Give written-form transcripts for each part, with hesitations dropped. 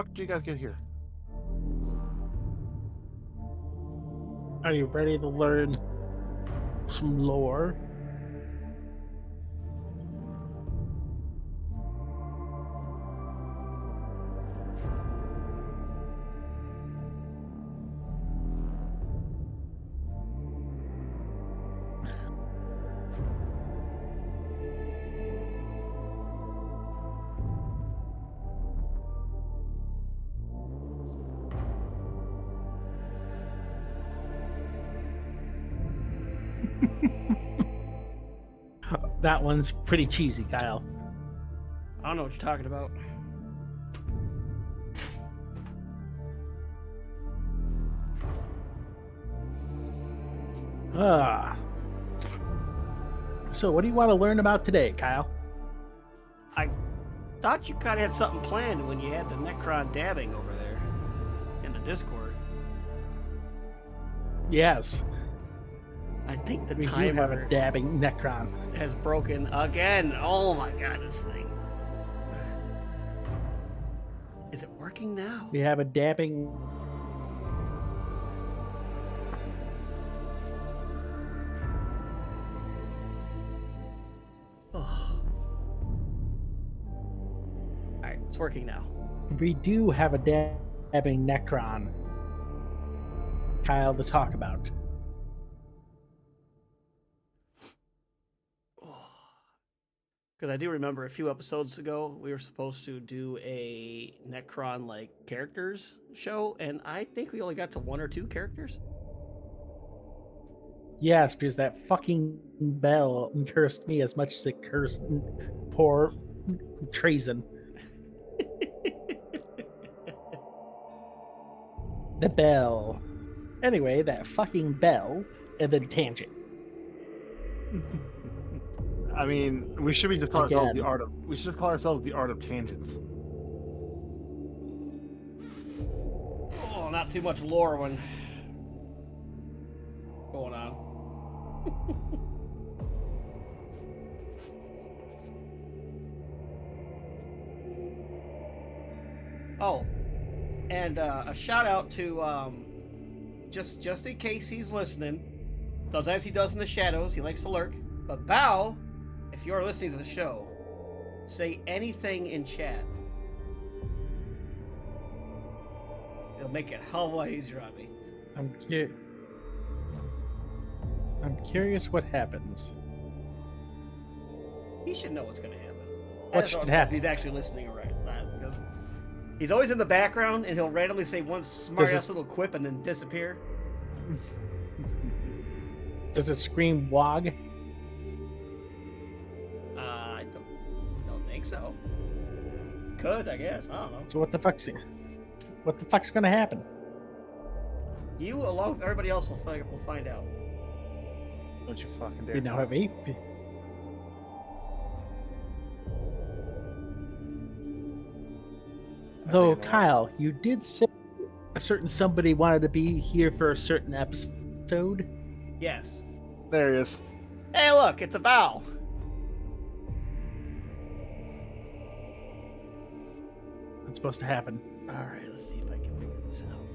fuck did you guys get here? Are you ready to learn some lore? That one's pretty cheesy, Kyle. I don't know what you're talking about. Ah. So, what do you want to learn about today, Kyle? I thought you kind of had something planned when you had the Necron dabbing over there in the Discord. Yes, I think the we do have timer a dabbing Necron. has broken again. Oh my god, this thing. Is it working now? We have a dabbing. Oh. Alright, it's working now. We do have a dabbing Necron, Kyle, to talk about. Because I do remember a few episodes ago, we were supposed to do a Necron like characters show, and I think we only got to 1 or 2 characters. Yes, because that fucking bell cursed me as much as it cursed poor Trazen. The bell. Anyway, that fucking bell, and then tangent. I mean, we should be just call ourselves the Again. art of. We should call ourselves the art of tangents. Oh, not too much lore when going on. Oh, and a shout out to just in case he's listening. Sometimes he does in the shadows. He likes to lurk. But Bao, if you're listening to the show, say anything in chat. It'll make it a hell of a lot easier on me. I'm curious what happens. He should know what's going to happen. I What just should don't know if happen? he's actually listening or right. Because he's always in the background, and he'll randomly say one smart-ass little quip and then disappear. Does it scream WOG? I don't think so. Could, I guess. I don't know. So what the fuck's gonna happen? You, along with everybody else, will find out. Don't you fucking dare. We now have 8. Though, Kyle, you did say a certain somebody wanted to be here for a certain episode. Yes. There he is. Hey, look, it's a bow. That's supposed to happen. All right, let's see if I can figure this out.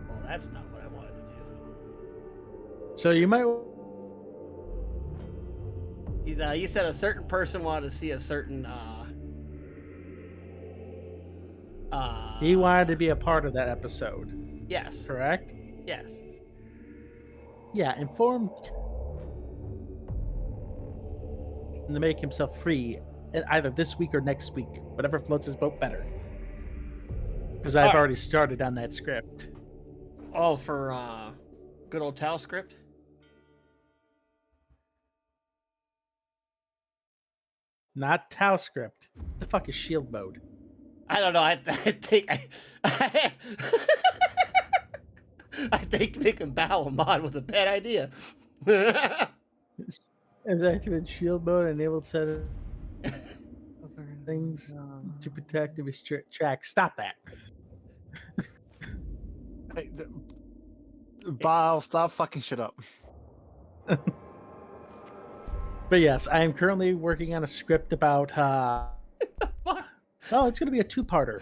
Well, that's not what I wanted to do. So you might. You said a certain person wanted to see a certain He wanted to be a part of that episode, yes. correct? Yes. Yeah, inform him to make himself free either this week or next week, whatever floats his boat better. Because I've already started on that script. Oh, for good old Tau script? Not Tau script. The fuck is shield mode? I don't know. I think I think making Bow a mod was a bad idea. As activate shield mode, enabled set of things to protect and restrict track. Stop that. Hey, Bob, stop fucking shit up. But yes, I am currently working on a script about. Oh, it's going to be a two-parter.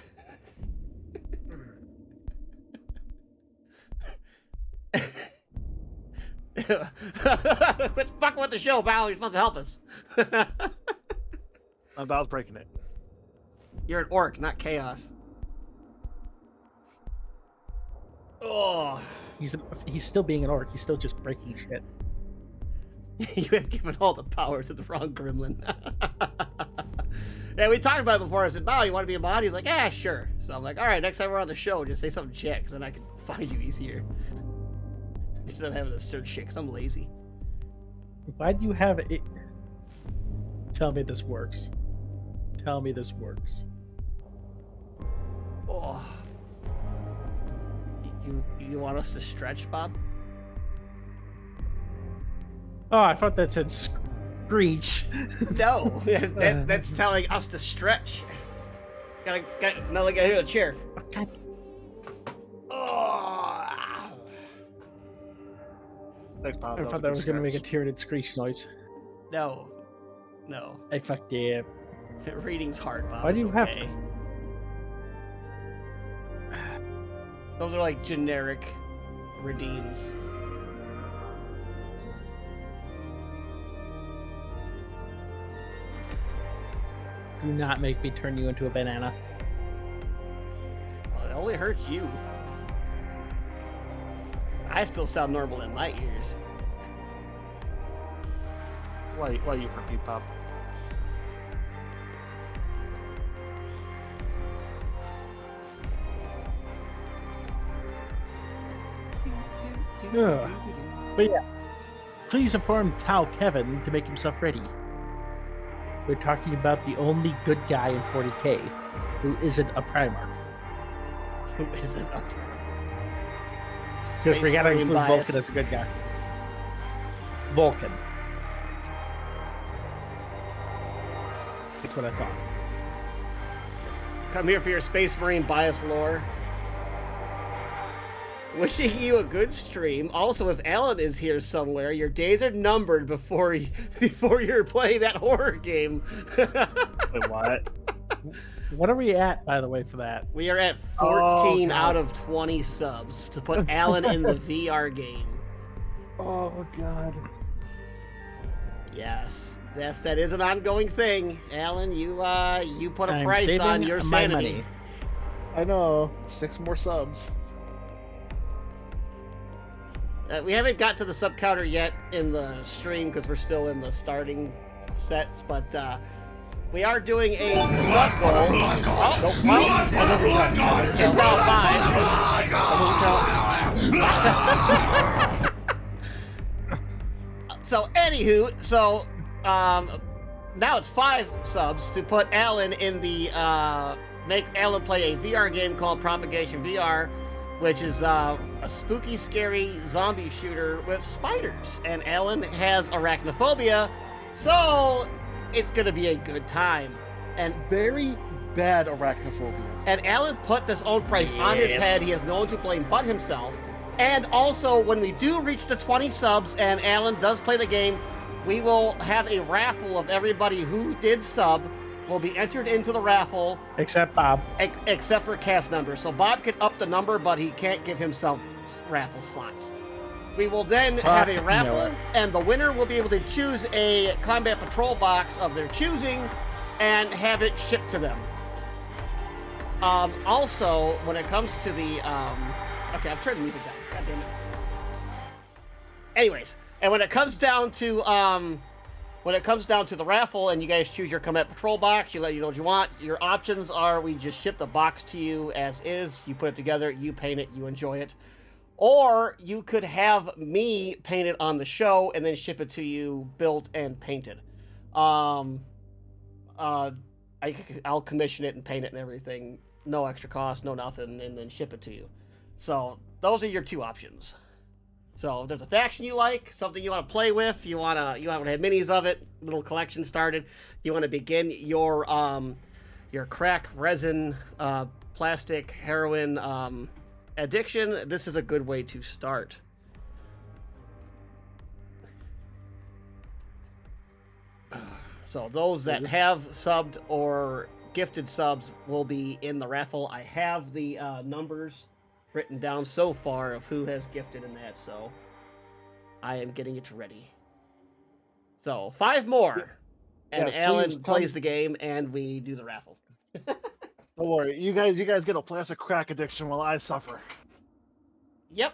Quit fucking with the show, Val. You're supposed to help us. I'm about breaking it. You're an orc, not chaos. Oh. He's still being an orc. He's still just breaking shit. You have given all the power to the wrong gremlin. Yeah, we talked about it before. I said, Val, you want to be a mod? He's like, yeah, sure. So I'm like, all right, next time we're on the show, just say something chick, because then I can find you easier. Instead of having to search shit, because I'm lazy. Why do you have it? Tell me this works. Tell me this works. Oh. You want us to stretch, Bob? Oh, I thought that said screech. No, that's telling us to stretch. Gotta now like I hear the chair. Okay. Oh. Next time. I thought that was going to make a tyranid screech noise. No. I fucked it. Reading's hard, Bob. Why do you have? Okay. Those are like generic redeems. Do not make me turn you into a banana. Well, it only hurts you. I still sound normal in my ears. Why you hurt me, Pop? Ugh. But yeah, please inform Tau Kevin to make himself ready. We're talking about the only good guy in 40k who isn't a Primarch. Who isn't a Because we gotta include bias. Vulcan as a good guy. Vulcan. That's what I thought. Come here for your Space Marine bias lore. Wishing you a good stream. Also, if Alan is here somewhere, your days are numbered before you're playing that horror game. Wait, what? What are we at, by the way, for that? We are at 14 God. out of 20 subs to put Alan in the VR game. Oh, God. Yes, that is an ongoing thing. Alan, you put a I'm price saving on your my sanity. money. I know. 6 more subs. We haven't got to the sub counter yet in the stream because we're still in the starting sets, but we are doing a sub goal. Oh, Blood for the blood god! it's now 5. So, anywho, now it's 5 subs to put Alan in the make Alan play a VR game called Propagation VR, which is a spooky, scary zombie shooter with spiders. And Alan has arachnophobia, so it's gonna be a good time. And Very bad arachnophobia. Alan put this own price on his head. He has no one to blame but himself. And also, when we do reach the 20 subs and Alan does play the game, we will have a raffle of everybody who did sub will be entered into the raffle. Except Bob. Except for cast members. So Bob can up the number, but he can't give himself raffle slots. We will then have a raffle, and the winner will be able to choose a combat patrol box of their choosing and have it shipped to them. Also, when it comes to the... okay, I've turned the music down. God damn it. Anyways, and when it comes down to... when it comes down to the raffle and you guys choose your combat patrol box, you let you know what you want. Your options are we just ship the box to you as is. You put it together, you paint it, you enjoy it. Or you could have me paint it on the show and then ship it to you built and painted. I'll commission it and paint it and everything. No extra cost, no nothing, and then ship it to you. So those are your 2 options. So if there's a faction you like, something you want to play with, you want to have minis of it, little collection started, you want to begin your crack, resin, plastic, heroin addiction, this is a good way to start. So those that have subbed or gifted subs will be in the raffle. I have the numbers written down so far of who has gifted in that, so I am getting it ready. So 5 more, and Yes, Alan please come. plays the game, and we do the raffle. Don't worry, you guys get a plastic crack addiction while I suffer. Yep.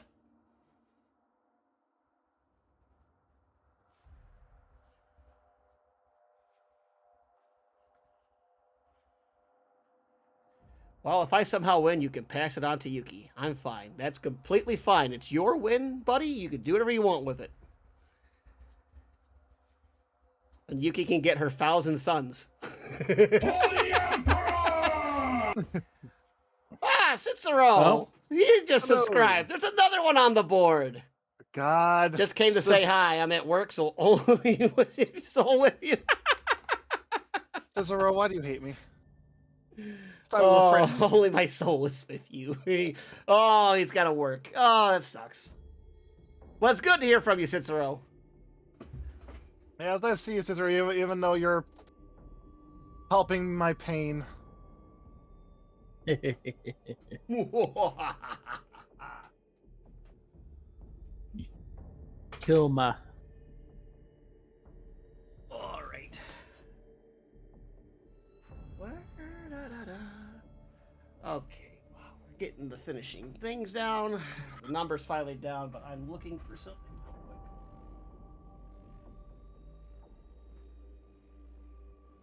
Well, if I somehow win, you can pass it on to Yuki. I'm fine. That's completely fine. It's your win, buddy. You can do whatever you want with it. And Yuki can get her 1,000 sons. Cicero! Oh. You just subscribed. There's another one on the board. God. Just came to say hi. I'm at work, so only with you. Cicero, why do you hate me? Oh, only my soul is with you. Oh, he's got to work. Oh, that sucks. Well, it's good to hear from you, Cicero. Yeah, it's nice to see you, Cicero, even though you're helping my pain. Kill my. All right. Okay, well, we're getting the finishing things down. The number's finally down, but I'm looking for something real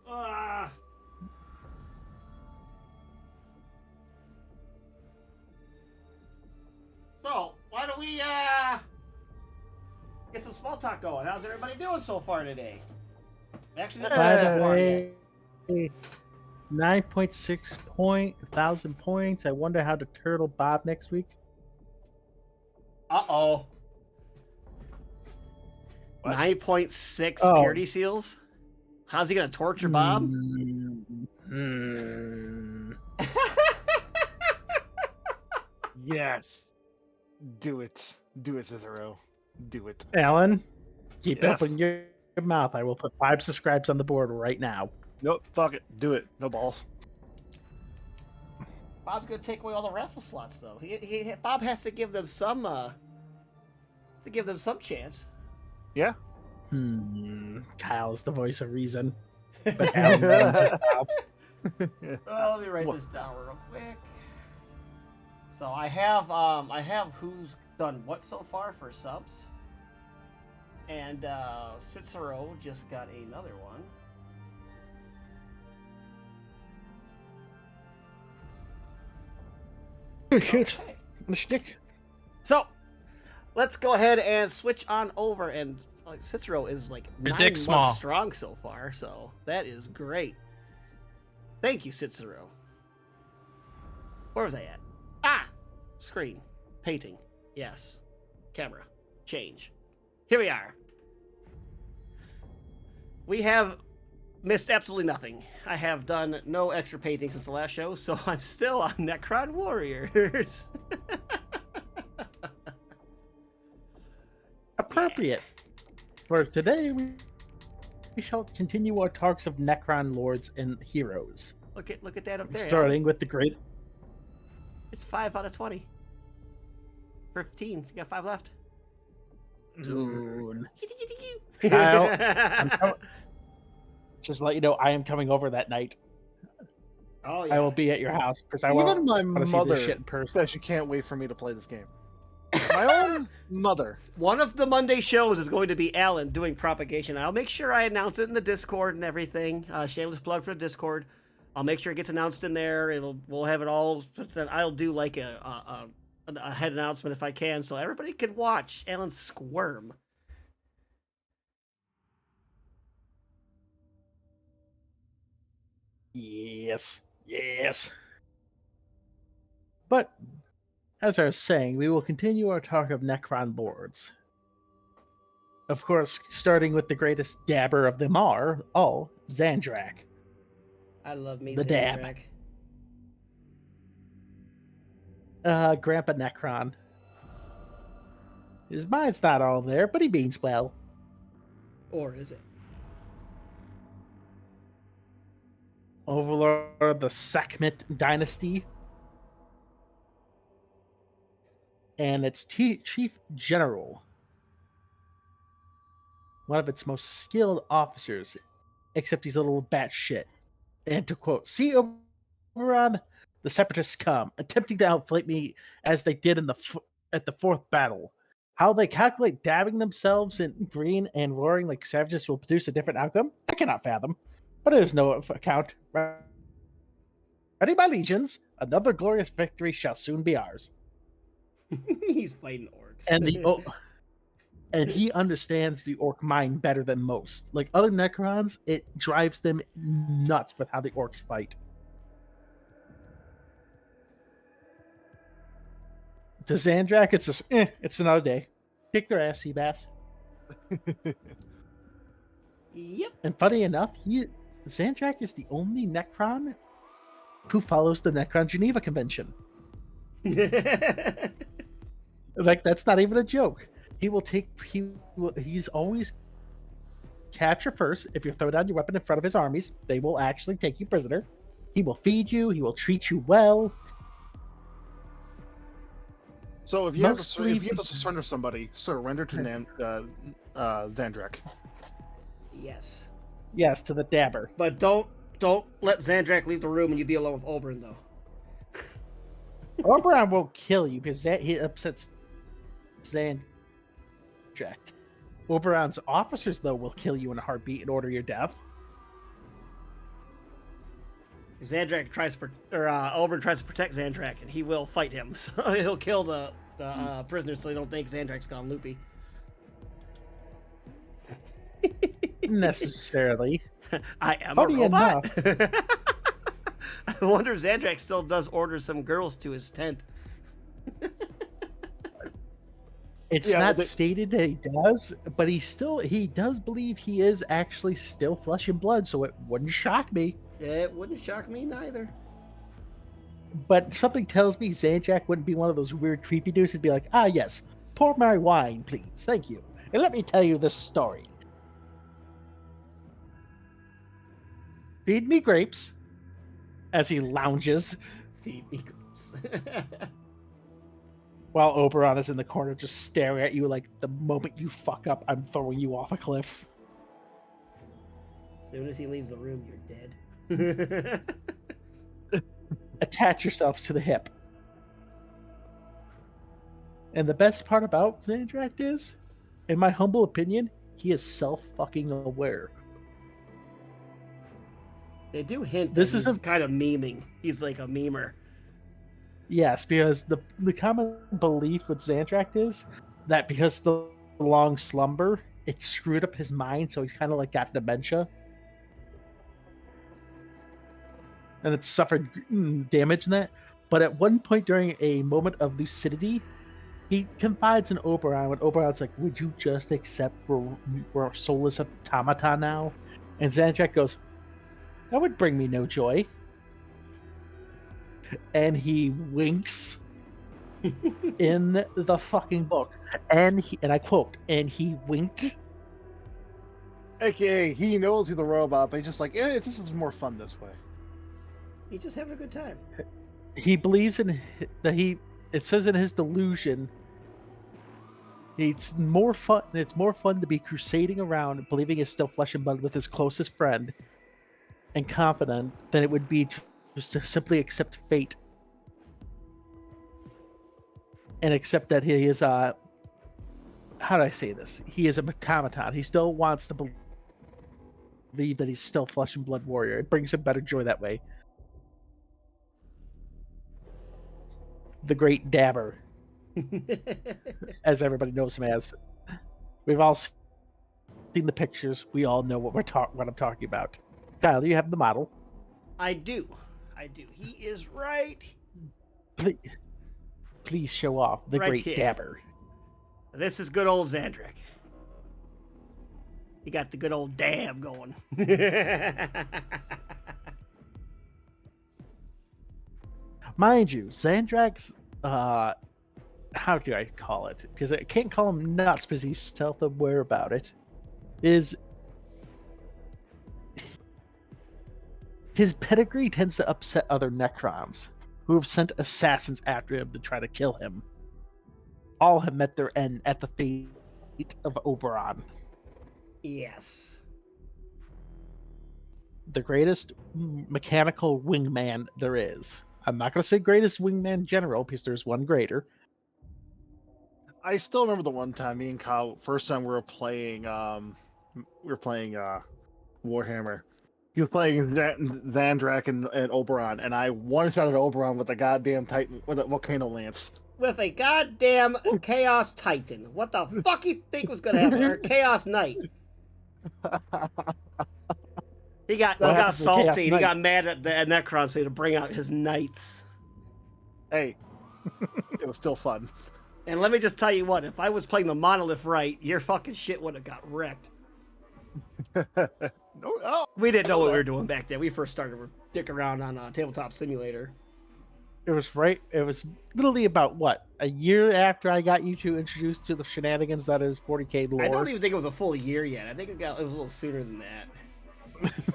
quick. So, why don't we get some small talk going? How's everybody doing so far today? Actually, not that far yet. 9.6 1,000 points. I wonder how to turtle Bob next week. Uh-oh. What? 9.6 Oh. purity seals? How's he gonna torture Bob? Yes. Do it. Do it, Cicero. Do it. Alan, keep Yes. open your mouth. I will put 5 subscribes on the board right now. Nope, fuck it. Do it. No balls. Bob's gonna take away all the raffle slots, though. Bob has to give them some chance. Yeah? Kyle's the voice of reason. But Alan wins his Bob. Let me write this down real quick. So I have who's done what so far for subs, and Cicero just got another one. Oh, shit. Okay. The stick. So let's go ahead and switch on over, and Cicero is like Your 9 dick's months small. strong so far, so that is great. Thank you, Cicero. Where was I at? Screen. Painting. Yes. Camera. Change. Here we are. We have missed absolutely nothing. I have done no extra painting since the last show, so I'm still on Necron Warriors. Appropriate. For today, we shall continue our talks of Necron lords and heroes. Look at that up there. Starting with the great. It's 5 out of 20. 15. You got 5 left. Dude. Kyle, just to let you know, I am coming over that night. Oh yeah. I will be at your house because I Even want my to see mother this shit in person. says she can't wait for me to play this game. My own mother. One of the Monday shows is going to be Alan doing propagation. I'll make sure I announce it in the Discord and everything. Shameless plug for the Discord. I'll make sure it gets announced in there. We'll have it all. I'll do like a head announcement if I can, so everybody can watch Alan squirm. Yes. Yes. But, as I was saying, we will continue our talk of Necron lords. Of course, starting with the greatest dabber of them all, Xandrak. I love me The dab. Xandrak. Grandpa Necron. His mind's not all there, but he means well. Or is it? overlord of the Sekhmet dynasty, and its chief general, one of its most skilled officers, except he's a little batshit. And to quote, "See, Oberon, the Separatists come, attempting to outflank me as they did at the fourth battle. How they calculate dabbing themselves in green and roaring like savages will produce a different outcome, I cannot fathom. But it is no account. Ready, my legions, another glorious victory shall soon be ours." He's fighting orcs. And he understands the orc mind better than most. Like other Necrons, it drives them nuts with how the orcs fight. To Xandrak, it's just, it's another day. Kick their ass, Seabass. Yep. And funny enough, Xandrak is the only Necron who follows the Necron Geneva Convention. Like, that's not even a joke. He's always capture first. If you throw down your weapon in front of his armies, they will actually take you prisoner. He will feed you. He will treat you well. So if you have to surrender somebody, surrender to Xandrak. Yes. Yes, to the dabber. But don't let Xandrak leave the room and you be alone with Oberon, though. Oberon will kill you because he upsets Xandrak. Oberon's officers, though, will kill you in a heartbeat and order your death. Xandrak Oberon tries to protect Xandrak, and he will fight him. So he'll kill the prisoners so they don't think Xandrak's gone loopy. Necessarily. I am Funny a robot. enough. I wonder if Xandrak still does order some girls to his tent. It's not stated that he does, but he does believe he is actually still flesh and blood, so it wouldn't shock me. It wouldn't shock me neither. But something tells me Xandrak wouldn't be one of those weird creepy dudes who'd be like, "Ah, yes, pour my wine, please. Thank you. And let me tell you this story. Feed me grapes," as he lounges, Feed me grapes. while Oberon is in the corner just staring at you like, "The moment you fuck up, I'm throwing you off a cliff." As soon as he leaves the room, you're dead. Attach yourselves to the hip. And the best part about Xandrak is, in my humble opinion, he is self-fucking aware. They do hint This that is he's kind of memeing. He's like a memer. Yes, because the common belief with Xandrak is that because of the long slumber, it screwed up his mind, so he's kind of like got dementia. And it's suffered damage in that. But at one point during a moment of lucidity, he confides in Oberon when Oberon's like, "Would you just accept we're a soulless automata now?" And Xandrak goes, "That would bring me no joy." And he winks in the fucking book. And I quote, "And he winked." AKA, he knows he's a robot, but he's just like, this is more fun this way. He's just having a good time. He believes it says in his delusion, it's more fun to be crusading around believing it's still flesh and blood with his closest friend and confident than it would be just to simply accept fate and accept that he is how do I say this? He is a automaton. He still wants to believe that he's still flesh and blood warrior. It brings him better joy that way. The Great Dabber, as everybody knows him as. We've all seen the pictures. We all know what I'm talking about. Kyle, you have the model. I do. He is right. Please show off the Right Great here. Dabber. This is good old Xandrak. He got the good old dab going. Mind you, Xandrak's, how do I call it? Because I can't call him nuts because he's self-aware about it. His pedigree tends to upset other Necrons, who have sent assassins after him to try to kill him. All have met their end at the fate of Oberon, Yes. the greatest mechanical wingman there is. I'm not going to say greatest wingman general, because there's one greater. I still remember the one time me and Kyle, first time we were playing Warhammer. He was playing Zandrak and Oberon, and I one-shotted Oberon with a goddamn Titan with a volcano lance. With a goddamn Chaos Titan. What the fuck you think was gonna happen? Or Chaos Knight. He got salty and he got mad at the Necron, so he had to bring out his knights. Hey, it was still fun. And let me just tell you what, if I was playing the Monolith right, your fucking shit would have got wrecked. No, oh, We didn't know what we were doing back then. We first started dicking around on Tabletop Simulator. It was literally about what, a year after I got you two introduced to the shenanigans that is 40k lore. I don't even think it was a full year yet. I think it was a little sooner than that.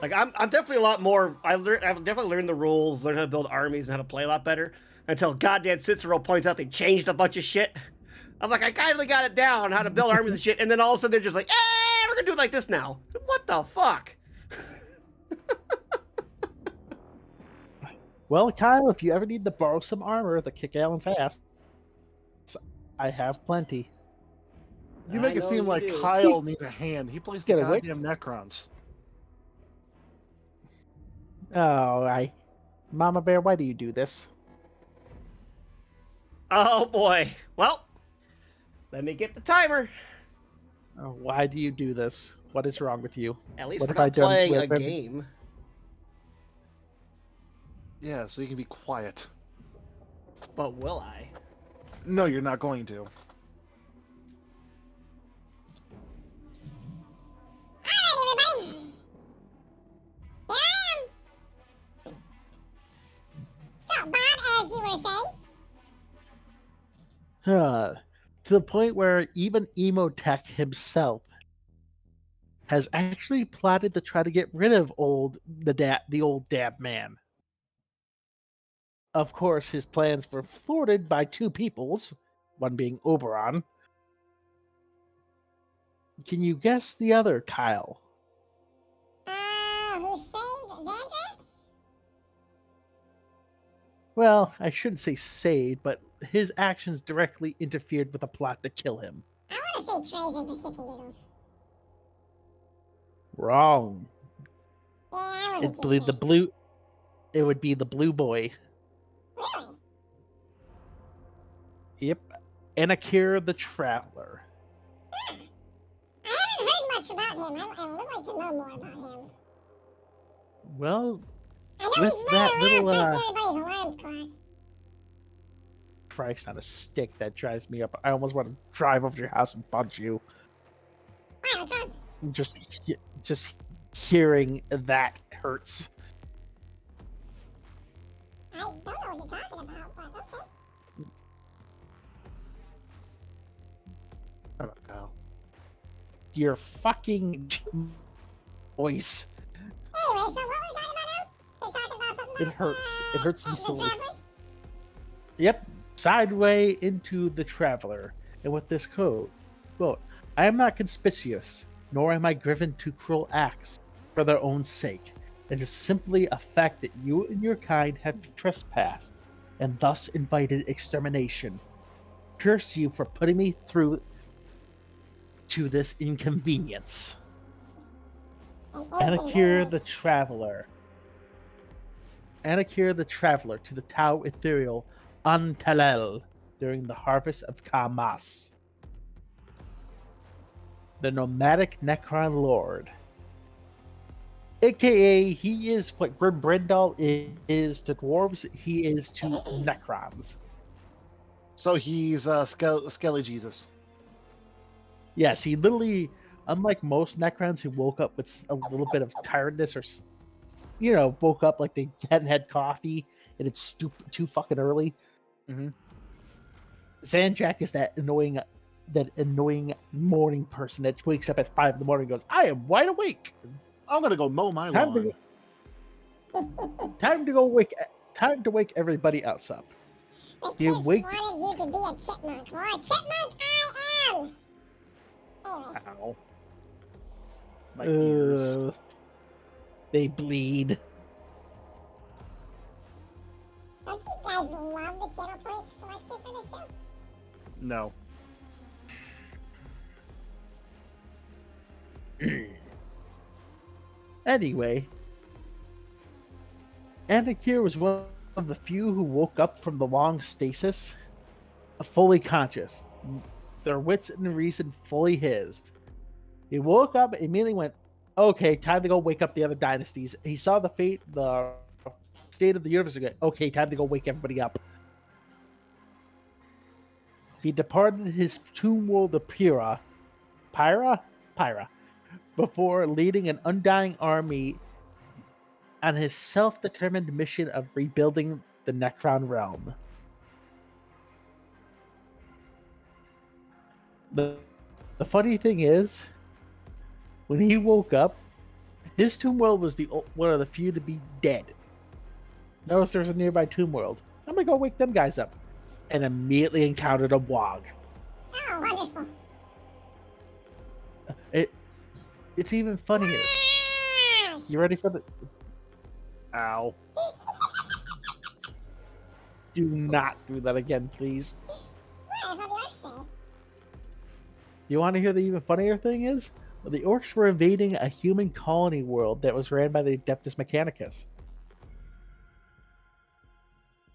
Like I'm definitely a lot more. I've definitely learned the rules, learned how to build armies, and how to play a lot better. Until goddamn Cicero points out they changed a bunch of shit. I'm like, I kindly got it down how to build armies and shit, and then all of a sudden they're just like, we're gonna do it like this now. What the fuck? Well, Kyle, if you ever need to borrow some armor to kick Alan's ass, I have plenty. you make I it know seem you like do. Kyle needs a hand. He plays the Get away. goddamn Necrons. Oh, Mama Bear, why do you do this? Oh boy. Well, let me get the timer. Oh, why do you do this? What is wrong with you? At least What we're have I not done playing a with him? game. Yeah, so you can be quiet. But will I? No, you're not going to. To the point where even Emotech himself has actually plotted to try to get rid of the old dab man. Of course, his plans were thwarted by two peoples, one being Oberon. Can you guess the other, Kyle? Who saved Zandrak? Well, I shouldn't say saved, but his actions directly interfered with a plot to kill him. I want to say Treason for shits and giggles. Wrong. Yeah, I wasn't It too would sure. be the blue boy. Really? Yep. Anakir the Traveler. I haven't heard much about him. I would like to know more about him. Well, I know with he's that running around little, pressing everybody's alarm clock. Christ on a stick that drives me up. I almost want to drive over to your house and punch you. Why, what's wrong? Just hearing that hurts. I don't know what you're talking about, but okay. Shut up, Kyle. Your fucking voice. Anyway, so what were we talking about now? We're talking about something It hurts. It hurts me the so. Traveler? Yep. Sideway into the Traveler. And with this quote, I am not conspicuous, nor am I driven to cruel acts for their own sake. It is simply a fact that you and your kind have trespassed, and thus invited extermination. Curse you for putting me through to this inconvenience. Anakir the Traveler. Anakir the Traveler to the Tau Ethereal Antalel during the harvest of Kamas. The nomadic Necron Lord. AKA, he is what Brendal is to dwarves, he is to Necrons. So he's Skelly Jesus. Yes, he literally, unlike most Necrons who woke up with a little bit of tiredness or, woke up like they hadn't had coffee and it's too fucking early. Mm-hmm. Zandrak is that annoying morning person that wakes up at 5 in the morning and goes, I am wide awake. I'm gonna go mow my Time to lawn. Time to wake everybody else up. The You kids wake- wanted you to be a chipmunk. Well, a chipmunk I am! Anyway, Ow. My ears. They bleed. don't you guys love the channel point selection for the show? No. Anyway, Anakir was one of the few who woke up from the long stasis, fully conscious, their wits and reason fully his. He woke up and immediately went, "Okay, time to go wake up the other dynasties." He saw the state of the universe again. Okay, time to go wake everybody up. He departed his tomb world of Pyra, before leading an undying army on his self-determined mission of rebuilding the Necron realm. The funny thing is, when he woke up, his tomb world was one of the few to be dead. Notice there's a nearby tomb world. I'm gonna go wake them guys up, and immediately encountered a wog. Oh, wonderful. It's even funnier. You ready for the? Ow. Do not do that again, please. What? That's what the orcs say. You want to hear the even funnier thing is? Well, the orcs were invading a human colony world that was ran by the Adeptus Mechanicus.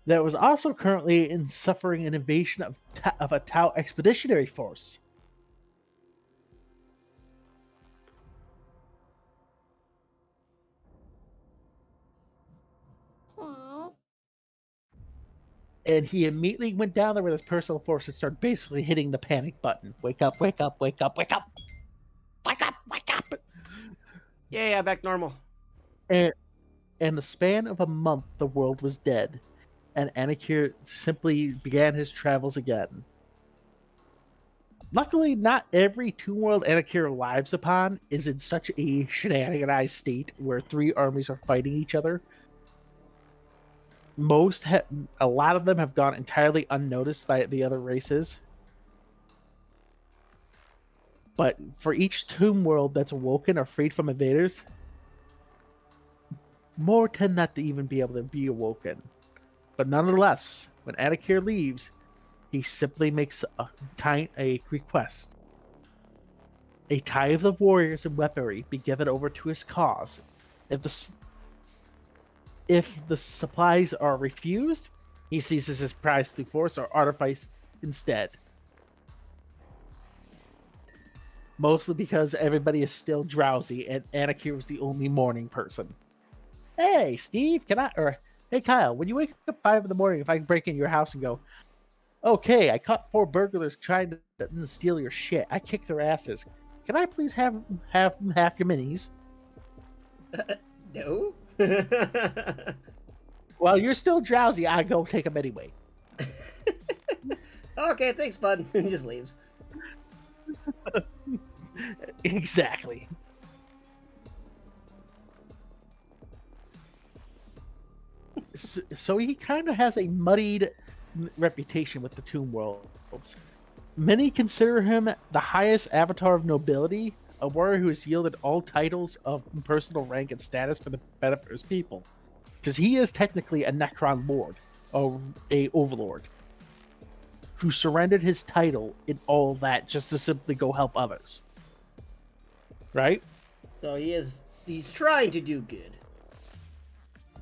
That was also currently suffering an invasion of a Tau expeditionary force. Okay. And he immediately went down there with his personal force and started basically hitting the panic button. Wake up, wake up, wake up, wake up. Wake up, wake up. Yeah, back normal. And in the span of a month, the world was dead. And Anakir simply began his travels again. Luckily, not every tomb world Anakir lives upon is in such a shenaniganized state where three armies are fighting each other. A lot of them have gone entirely unnoticed by the other races. But for each tomb world that's awoken or freed from invaders, more tend not to even be able to be awoken. But nonetheless, when Anakir leaves, he simply makes a request. A tithe of warriors and weaponry be given over to his cause. If the supplies are refused, he seizes his prize through force or artifice instead. Mostly because everybody is still drowsy and Anakir was the only morning person. Hey, Steve, hey, Kyle, when you wake up at 5 in the morning, if I break in your house and go, "Okay, I caught 4 burglars trying to steal your shit. I kicked their asses. Can I please have half your minis?" No. While you're still drowsy, I go take them anyway. Okay, thanks, bud. And he just leaves. Exactly. So he kind of has a muddied reputation with the Tomb Worlds. Many consider him the highest avatar of nobility, a warrior who has yielded all titles of personal rank and status for the benefit of his people. Because he is technically a Necron lord, or a overlord, who surrendered his title in all that just to simply go help others. Right? So he's trying to do good.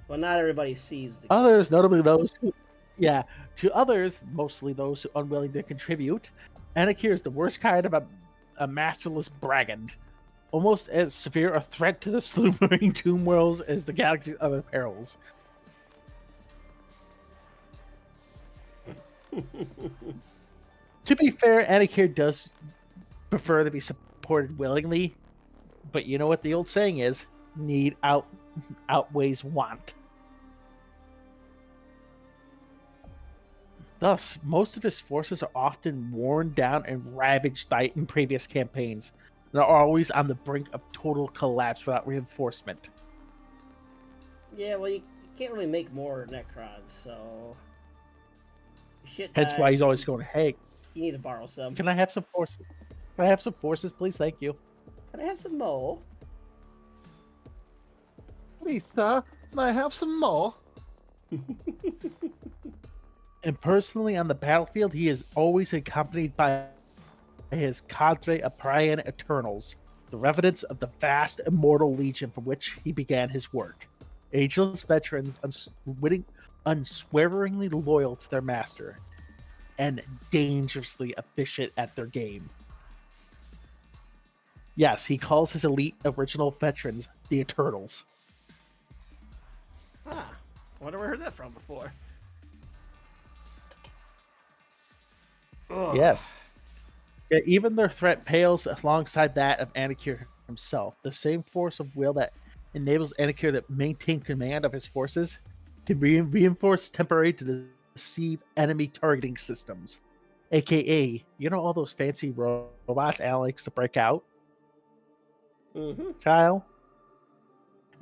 Well, not everybody sees the Others, notably those who, to others, mostly those who are unwilling to contribute, Anakir is the worst kind of a masterless brigand. Almost as severe a threat to the slumbering tomb worlds as the galaxy's other perils. To be fair, Anakir does prefer to be supported willingly, but you know what the old saying is, need outweighs want. Thus, most of his forces are often worn down and ravaged in previous campaigns, and are always on the brink of total collapse without reinforcement. Yeah, well, you can't really make more Necrons, so shit. Hence why he's always going, hey, You need to borrow some. can I have some forces? Can I have some forces, please? Thank you. Can I have some more? Please, sir, can I have some more? And personally, on the battlefield, he is always accompanied by his cadre of Prian Eternals, the revenants of the vast immortal legion from which he began his work. Ageless veterans, unswervingly loyal to their master, and dangerously efficient at their game. Yes, he calls his elite original veterans the Eternals. Ah, I wonder where I heard that from before. Ugh. Yes. Yeah, even their threat pales alongside that of Anakir himself. The same force of will that enables Anakir to maintain command of his forces can be reinforced temporarily to deceive enemy targeting systems. AKA, you know all those fancy robots Alex to break out? Mm-hmm. Kyle?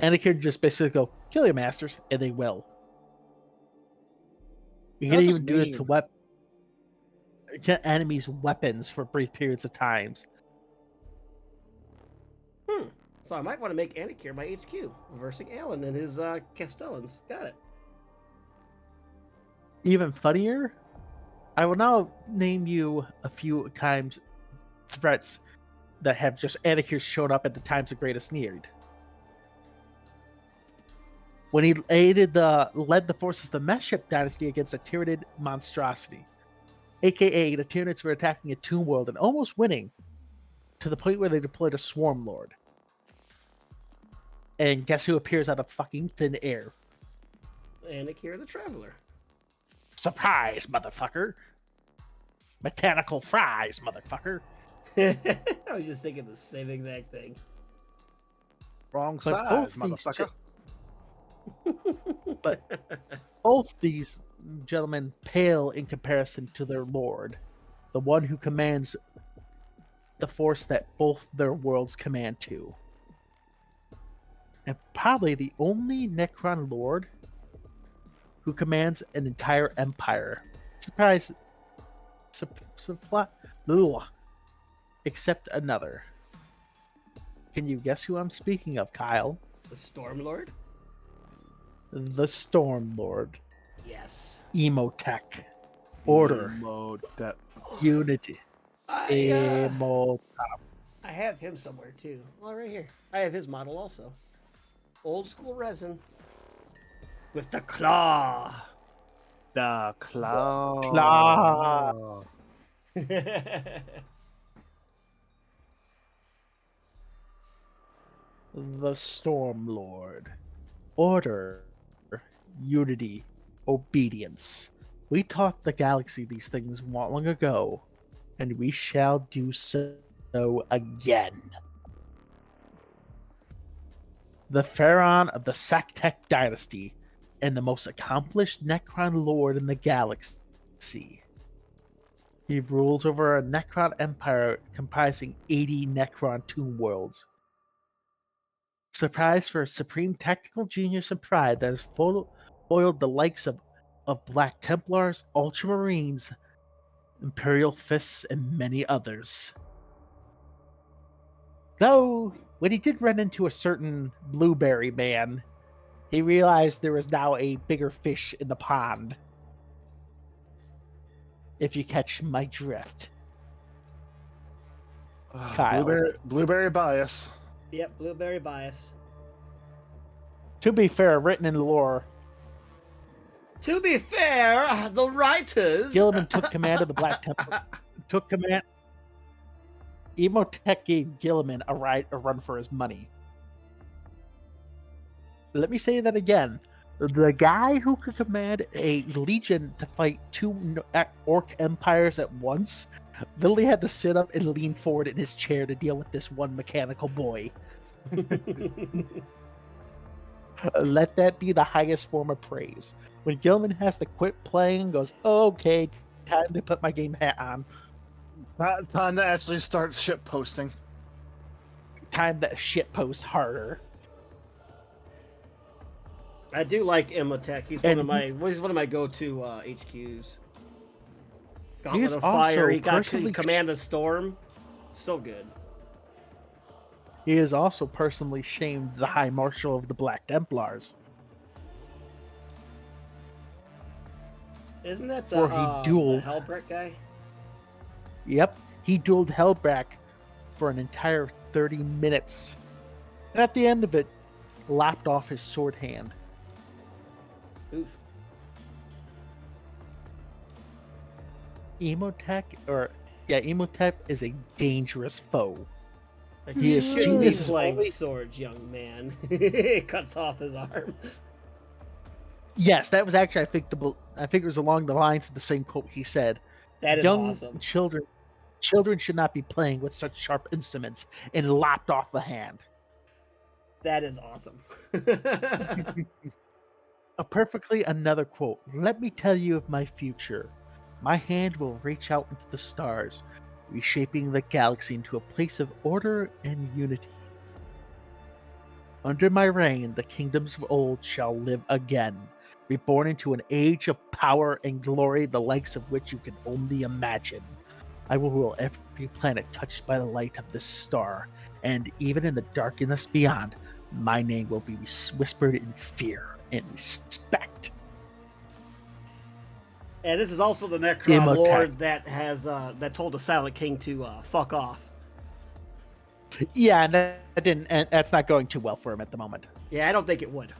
Anakir just basically go, kill your masters, and they will. You can That even just do it to mean. get enemies weapons for brief periods of times. So I might want to make Anakir my HQ, reversing Alan and his Castellans. Got it. Even funnier, I will now name you a few times threats that have just Anakir showed up at the times of greatest need. When he led the forces of the Meship dynasty against a Tyranid monstrosity, aka the Tyranids were attacking a tomb world and almost winning, to the point where they deployed a Swarm Lord. And guess who appears out of fucking thin air? Anakir the Traveler. Surprise, motherfucker! Mechanical fries, motherfucker! I was just thinking the same exact thing. Wrong But side, both these motherfucker. But both these gentlemen pale in comparison to their lord, the one who commands the force that both their worlds command to. And probably the only Necron lord who commands an entire empire. Surprise. Except another. Can you guess who I'm speaking of, Kyle? The Stormlord? The Storm Lord. Yes. Emotech. Order. Mode that. Unity. I Emo. have him somewhere too. Well, right here. I have his model also. Old school resin. With the claw. The claw. Claw. The Storm Lord. Order. Unity. Obedience. We taught the galaxy these things long ago, and we shall do so again. The Pharaoh of the Saktek dynasty, and the most accomplished Necron lord in the galaxy. He rules over a Necron empire comprising 80 Necron tomb worlds. Surprised for a supreme technical genius and pride that has foiled the likes of Black Templars, Ultramarines, Imperial Fists, and many others. Though, when he did run into a certain blueberry man, he realized there was now a bigger fish in the pond. If you catch my drift. Kyle. Blueberry bias. Yep, blueberry bias. To be fair, written in lore, To be fair, the writers. Gilliman took command of the Black Temple. Took command. Emotech gave Gilliman a run for his money. Let me say that again. The guy who could command a legion to fight two orc empires at once literally had to sit up and lean forward in his chair to deal with this one mechanical boy. Let that be the highest form of praise. When Gilliman has to quit playing and goes, okay, time to put my game hat on. Time to actually start ship posting. Time to shit post harder. I do like Imhotep. He's And he's one of my go-to HQs. Gauntlet He's of Fire. also He personally- Command the Storm. So good. He has also personally shamed the High Marshal of the Black Templars. Isn't that Or he dueled- the Hellbrett guy? Yep, he dueled Hellback for an entire 30 minutes. And at the end of it, lopped off his sword hand. Oof. Emotep is a dangerous foe. Like, He you is shouldn't be genius. playing with swords, young man. It cuts off his arm. Yes, that was actually, I think it was along the lines of the same quote he said. That is Young awesome. children should not be playing with such sharp instruments, and lopped off the hand. That is awesome. Another quote. Let me tell you of my future. My hand will reach out into the stars, reshaping the galaxy into a place of order and unity. Under my reign, the kingdoms of old shall live again, reborn into an age of power and glory, the likes of which you can only imagine. I will rule every planet touched by the light of this star, and even in the darkness beyond, my name will be whispered in fear and respect. And this is also the Necron Imhotep. Lord that has that told the Silent King to fuck off. Yeah, and and that's not going too well for him at the moment. Yeah, I don't think it would.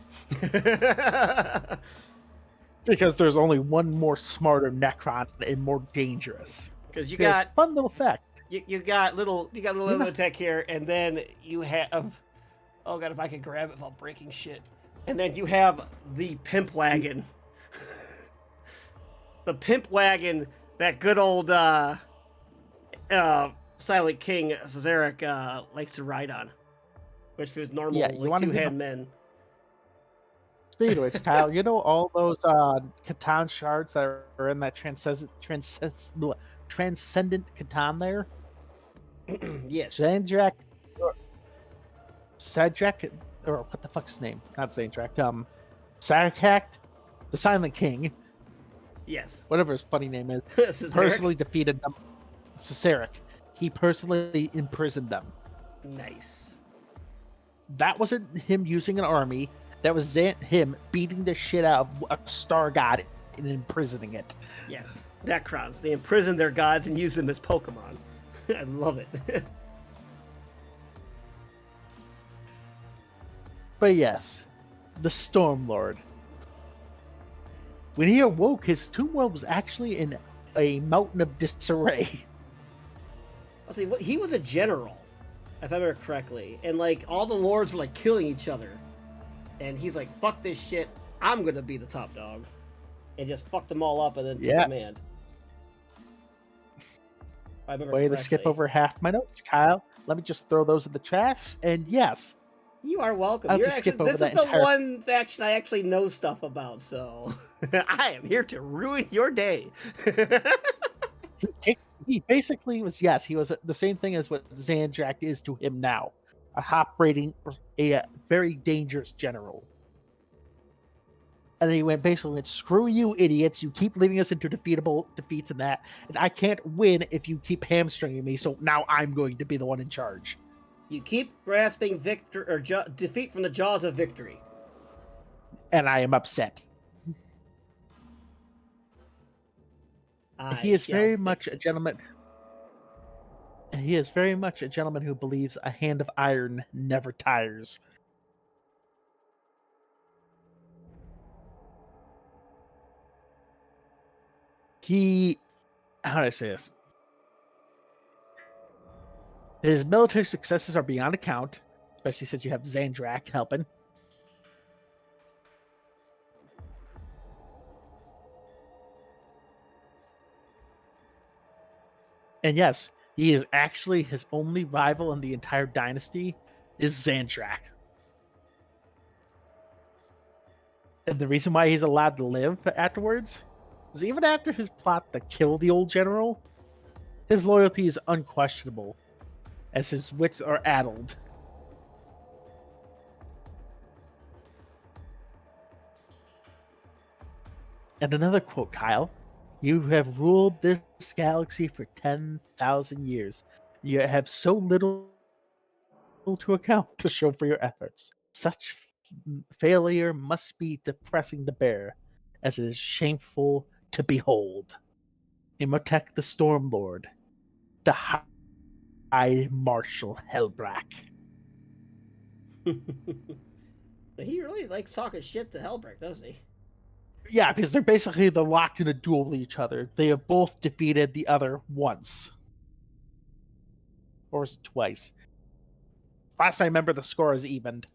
Because there's only one more smarter Necron and more dangerous. Because you There's got fun little fact. you got little Imhotep here, and then you have, oh god, if I could grab it without breaking shit. And then you have the pimp wagon. The pimp wagon that good old Silent King Cesaric likes to ride on, which was normal Yeah, you like wanna two-hand be- men. Speaking of which, Kyle, you know all those Catan shards that are in that transcendent Catan there? Yes. Zandrak, or what the fuck's his name? Not Zandrak. Sarakak, the Silent King, Yes. whatever his funny name is, Cesaric? personally defeated them. Cesaric. He personally imprisoned them. Nice. That wasn't him using an army. That was him beating the shit out of a star god and imprisoning it. Yes. Necrons. They imprison their gods and use them as Pokemon. I love it. But yes, the Stormlord. When he awoke, his tomb world was actually in a mountain of disarray. I'll see, he was a general, if I remember correctly, and like all the lords were like killing each other, and he's like, "Fuck this shit! I'm gonna be the top dog," and just fucked them all up and then took command. I remember Way to correctly. skip over half my notes, Kyle. Let me just throw those in the trash. And yes, You are welcome. I'll You're just actually, skip over this is that the entire- one faction I actually know stuff about, so I am here to ruin your day. he basically was, yes, he was the same thing as what Zandrak is to him now. A very dangerous general. And he basically went, screw you idiots, you keep leading us into defeats and that, and I can't win if you keep hamstringing me, so now I'm going to be the one in charge. You keep grasping defeat from the jaws of victory. And I am upset. He is very much a gentleman. He is very much a gentleman who believes a hand of iron never tires. How do I say this? His military successes are beyond account, especially since you have Zandrak helping. And yes, he is actually his only rival in the entire dynasty is Zandrak. And the reason why he's allowed to live afterwards is even after his plot to kill the old general, his loyalty is unquestionable, as his wits are addled. And another quote, Kyle. You have ruled this galaxy for 10,000 years. You have so little to account to show for your efforts. Such failure must be depressing to bear, as it is shameful to behold. Imhotep the Stormlord, the High Marshal Helbrack. He really likes talking shit to Helbrecht, doesn't he? Yeah, because they're locked in a duel with each other. They have both defeated the other once. Or twice. Last I remember, the score is evened.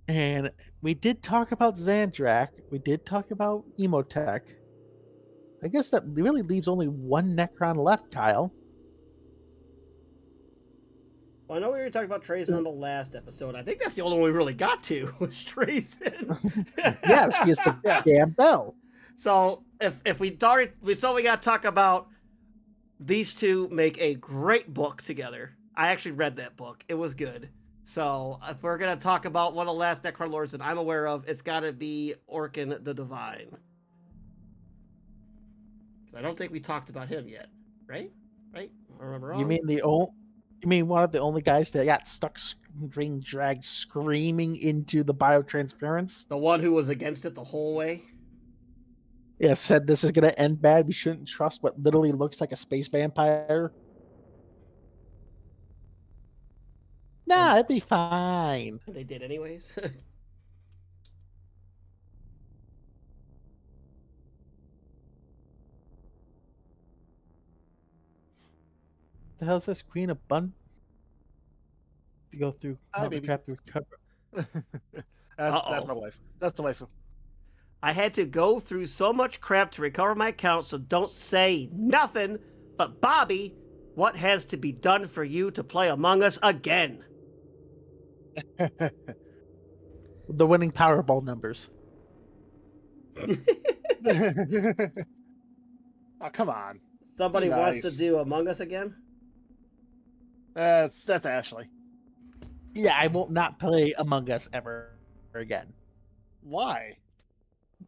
And we did talk about Xandrak. We did talk about Emotech. I guess that really leaves only one Necron left, Kyle. Well, I know we were talking about Trazen on the last episode. I think that's the only one we really got to was Trazen. Yes, he is the damn bell. So if we got to talk about these two make a great book together. I actually read that book. It was good. So if we're gonna talk about one of the last Necron lords that I'm aware of, it's got to be Orkin the Divine. I don't think we talked about him yet, right? Right? I remember wrong. You mean one of the only guys that got stuck being dragged screaming into the biotransference? The one who was against it the whole way? Yeah, said this is gonna end bad. We shouldn't trust what literally looks like a space vampire. Nah, it'd be fine. And they did anyways. The hell's this Queen of Bun? To go through Hi, all the baby. crap to recover. That's my wife. That's the wife. I had to go through so much crap to recover my account, so don't say nothing. But Bobby, what has to be done for you to play Among Us again? The winning Powerball numbers. Oh, come on. Somebody Be wants to nice. do Among Us again? That's Ashley. Yeah, I won't not play Among Us ever again. Why?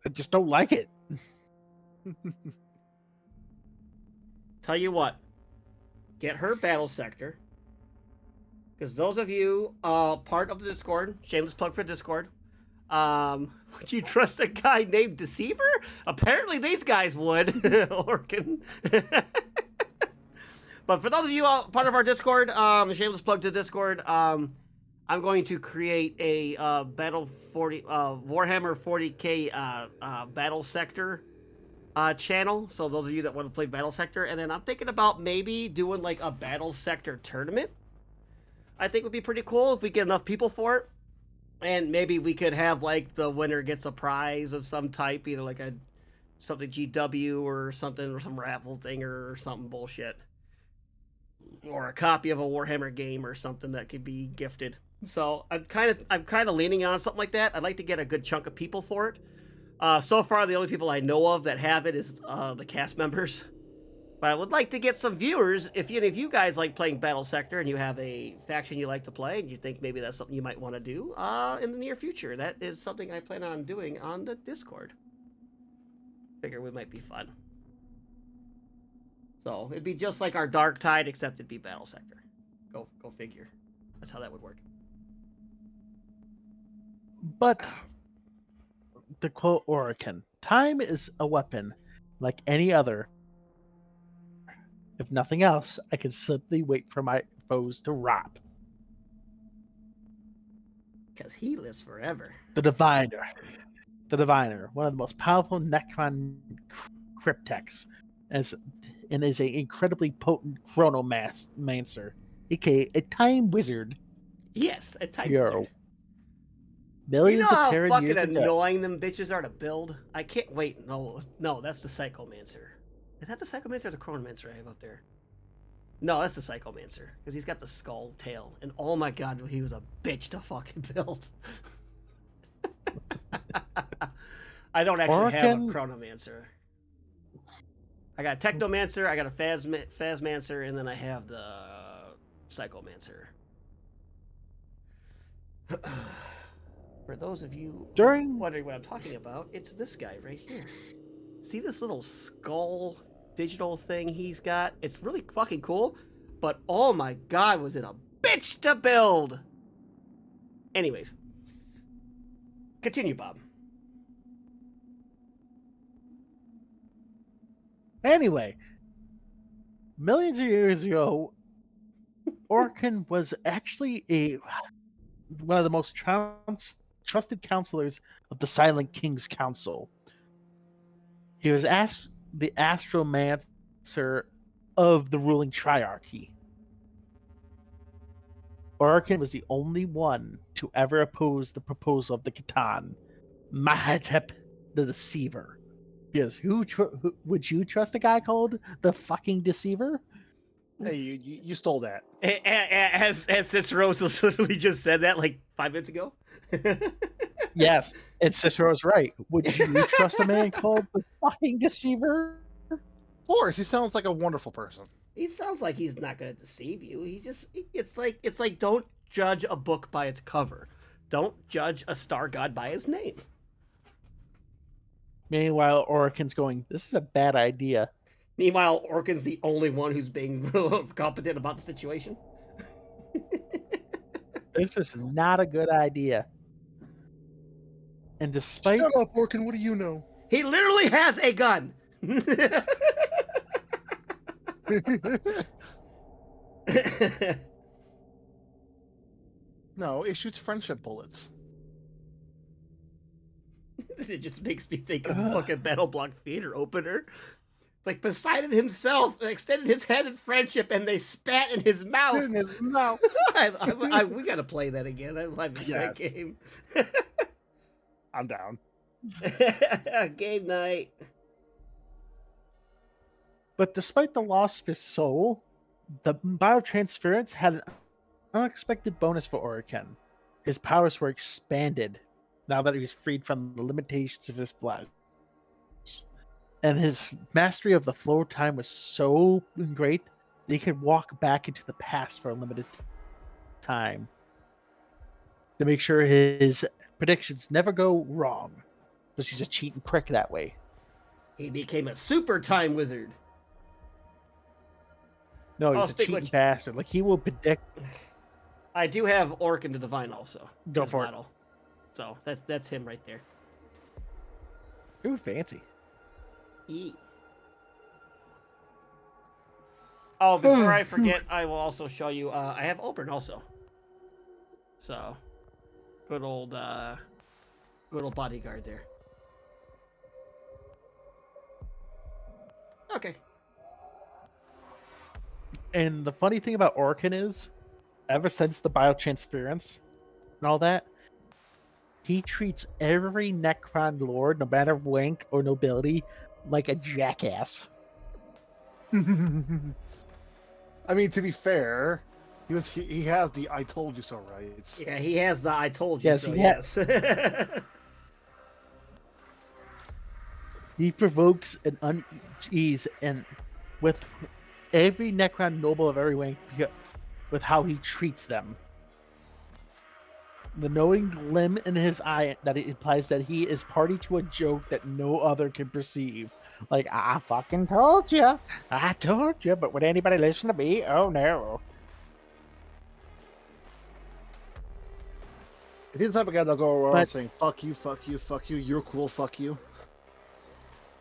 I just don't like it. Tell you what, get her battle sector. Because those of you part of the Discord, shameless plug for Discord, would you trust a guy named Deceiver? Apparently these guys would. Orkin. But for those of you part of our Discord, shameless plug to Discord, I'm going to create a Warhammer 40k battle sector channel. So those of you that want to play battle sector, and then I'm thinking about maybe doing like a battle sector tournament. I think would be pretty cool if we get enough people for it. And maybe we could have like the winner gets a prize of some type, either like something GW or something, or some raffle thing or something bullshit. Or a copy of a Warhammer game or something that could be gifted. So I'm kind of leaning on something like that. I'd like to get a good chunk of people for it. So far, the only people I know of that have it is the cast members. But I would like to get some viewers. If any of you guys like playing Battle Sector and you have a faction you like to play and you think maybe that's something you might want to do in the near future, that is something I plan on doing on the Discord. Figure it might be fun. So it'd be just like our Dark Tide, except it'd be Battle Sector. Go figure. That's how that would work. But to quote Orican, time is a weapon like any other. If nothing else, I can simply wait for my foes to rot. Because he lives forever. The Diviner, one of the most powerful Necron cryptex, and is an incredibly potent chronomancer, aka a time wizard. Yes, a time Hero. wizard. Millions You know of how Terran fucking years ago. annoying them bitches are to build? I can't wait. No, that's the Psychomancer. Is that the Psychomancer or the Chronomancer I have up there? No, that's the Psychomancer. Because he's got the skull tail. And oh my god, he was a bitch to fucking build. I don't actually have a Chronomancer. I got a Technomancer, I got a Phasmancer, and then I have the Psychomancer. For those of you wondering what I'm talking about, it's this guy right here. See this little skull digital thing he's got? It's really fucking cool, but oh my god, was it a bitch to build! Anyways, continue, Bob. Anyway, millions of years ago, Orkin was actually one of the most trusted counselors of the Silent King's Council. He was the astromancer of the ruling triarchy. Orkin was the only one to ever oppose the proposal of the Catan, Mahotep the Deceiver. Because who would you trust a guy called the fucking Deceiver? Hey, you stole that. As Cicero literally just said that like 5 minutes ago. Yes, and Cicero's right. Would you trust a man called the fucking Deceiver? Of course, he sounds like a wonderful person. He sounds like he's not going to deceive you. It's like don't judge a book by its cover. Don't judge a star god by his name. Meanwhile, Oricon's going, this is a bad idea. Meanwhile, Orkin's the only one who's being competent about the situation. This is not a good idea. And despite... Shut up, Orkin, what do you know? He literally has a gun! No, it shoots friendship bullets. It just makes me think of the fucking Battle Block Theater opener. Like Poseidon himself extended his hand in friendship and they spat in his mouth. In his mouth. We gotta play that again. I love that game. I'm down. Game night. But despite the loss of his soul, the biotransference had an unexpected bonus for Oricon. His powers were expanded now that he was freed from the limitations of his flesh. And his mastery of the flow of time was so great that he could walk back into the past for a limited time to make sure his predictions never go wrong. Because he's a cheating prick that way. He became a super time wizard. No, he's a cheating bastard. Like, he will predict. I do have Orkin the Divine also. Go for it. So that's him right there. Ooh, fancy. Yeah. Oh, before I forget, I will also show you. I have Oberon also. So, good old bodyguard there. Okay. And the funny thing about Orkin is, ever since the biotransference and all that, he treats every Necron lord, no matter rank or nobility, like a jackass. I mean, to be fair, he has the "I told you so" rights. Yeah, he has the "I told you so." Yes. He provokes an unease and with every Necron noble of every rank with how he treats them. The knowing gleam in his eye that it implies that he is party to a joke that no other can perceive. Like, I fucking told you. I told you, but would anybody listen to me? Oh, no. If he's the type of guy that'll go around saying, fuck you, fuck you, fuck you, you're cool, fuck you.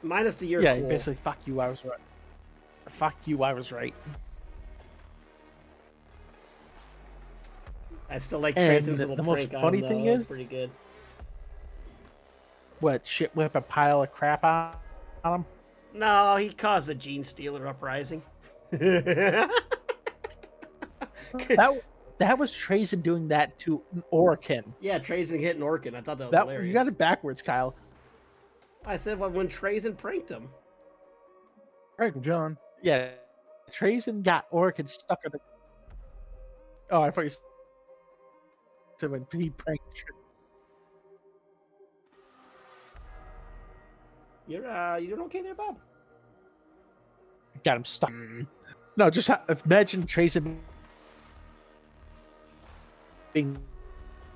Minus the you're cool. Yeah, basically, fuck you, I was right. Fuck you, I was right. I still like Trace's little prank on him, though. Thing is is pretty good. What, shit whip a pile of crap on him? No, he caused a Gene Stealer uprising. That was Trazen doing that to Orkin. Yeah, Trazen hitting Orkin. I thought that was hilarious. You got it backwards, Kyle. I said when Trazen pranked him. Prank him, John. Yeah, Trazen got Orkin stuck in the... Oh, I thought you said when he pranked... You're doing okay there, Bob? Got him stuck. No, just imagine Trazen being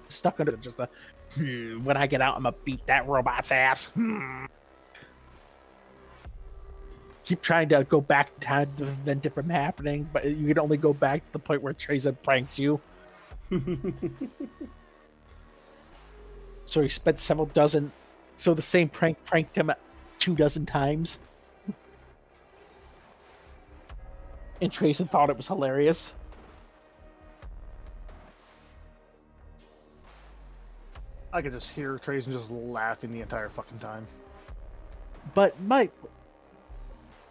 stuck under just a. When I get out, I'm gonna beat that robot's ass. Keep trying to go back in time to prevent it from happening, but you can only go back to the point where Tracer pranks you. So he spent several dozen. So the same prank pranked him 24 times. And Tracer thought it was hilarious. I could just hear Trace just laughing the entire fucking time. But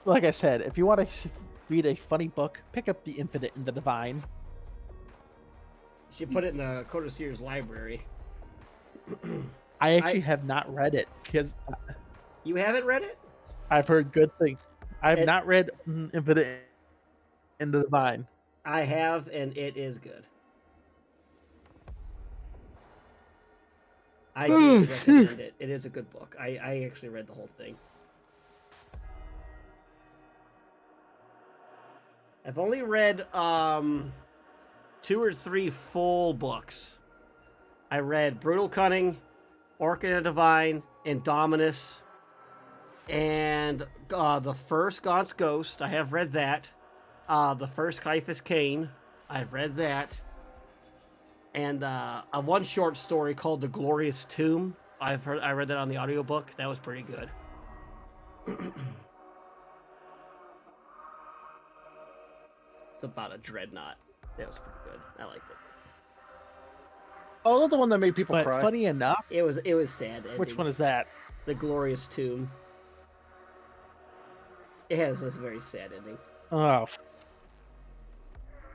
like I said, if you want to read a funny book, pick up The Infinite and the Divine. You should put it in the Coda Sears library. I actually have not read it because You haven't read it? I've heard good things. I've not read Infinite and the Divine. I have, and it is good. I do recommend it. It is a good book. I actually read the whole thing. I've only read 2 or 3 full books. I read Brutal Cunning, Orchid and Divine, Indominus, and the first Gaunt's Ghost. I have read that. The first Caiaphas Cain. I've read that. And a one short story called The Glorious Tomb. I read that on the audiobook. That was pretty good. It's about a dreadnought. That was pretty good. I liked it. Oh, that's the one that made people But cry. funny enough, It was sad. which ending. one is that? The Glorious Tomb. It has this very sad ending. Oh,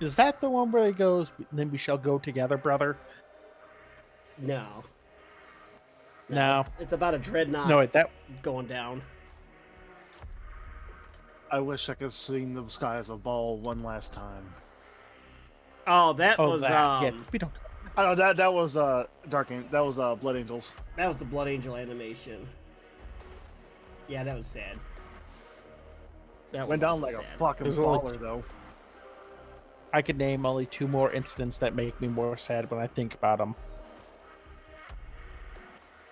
is that the one where he goes? Then we shall go together, brother. No. No. It's about a dreadnought No, wait, that going down. I wish I could sing the sky as a ball one last time. Oh, that was yeah, we don't. I know that was that was Blood Angels. that was the Blood Angel animation. Yeah, that was sad. That Went was down also like a sad. fucking There's only- baller though. I could name only 2 more incidents that make me more sad when I think about them.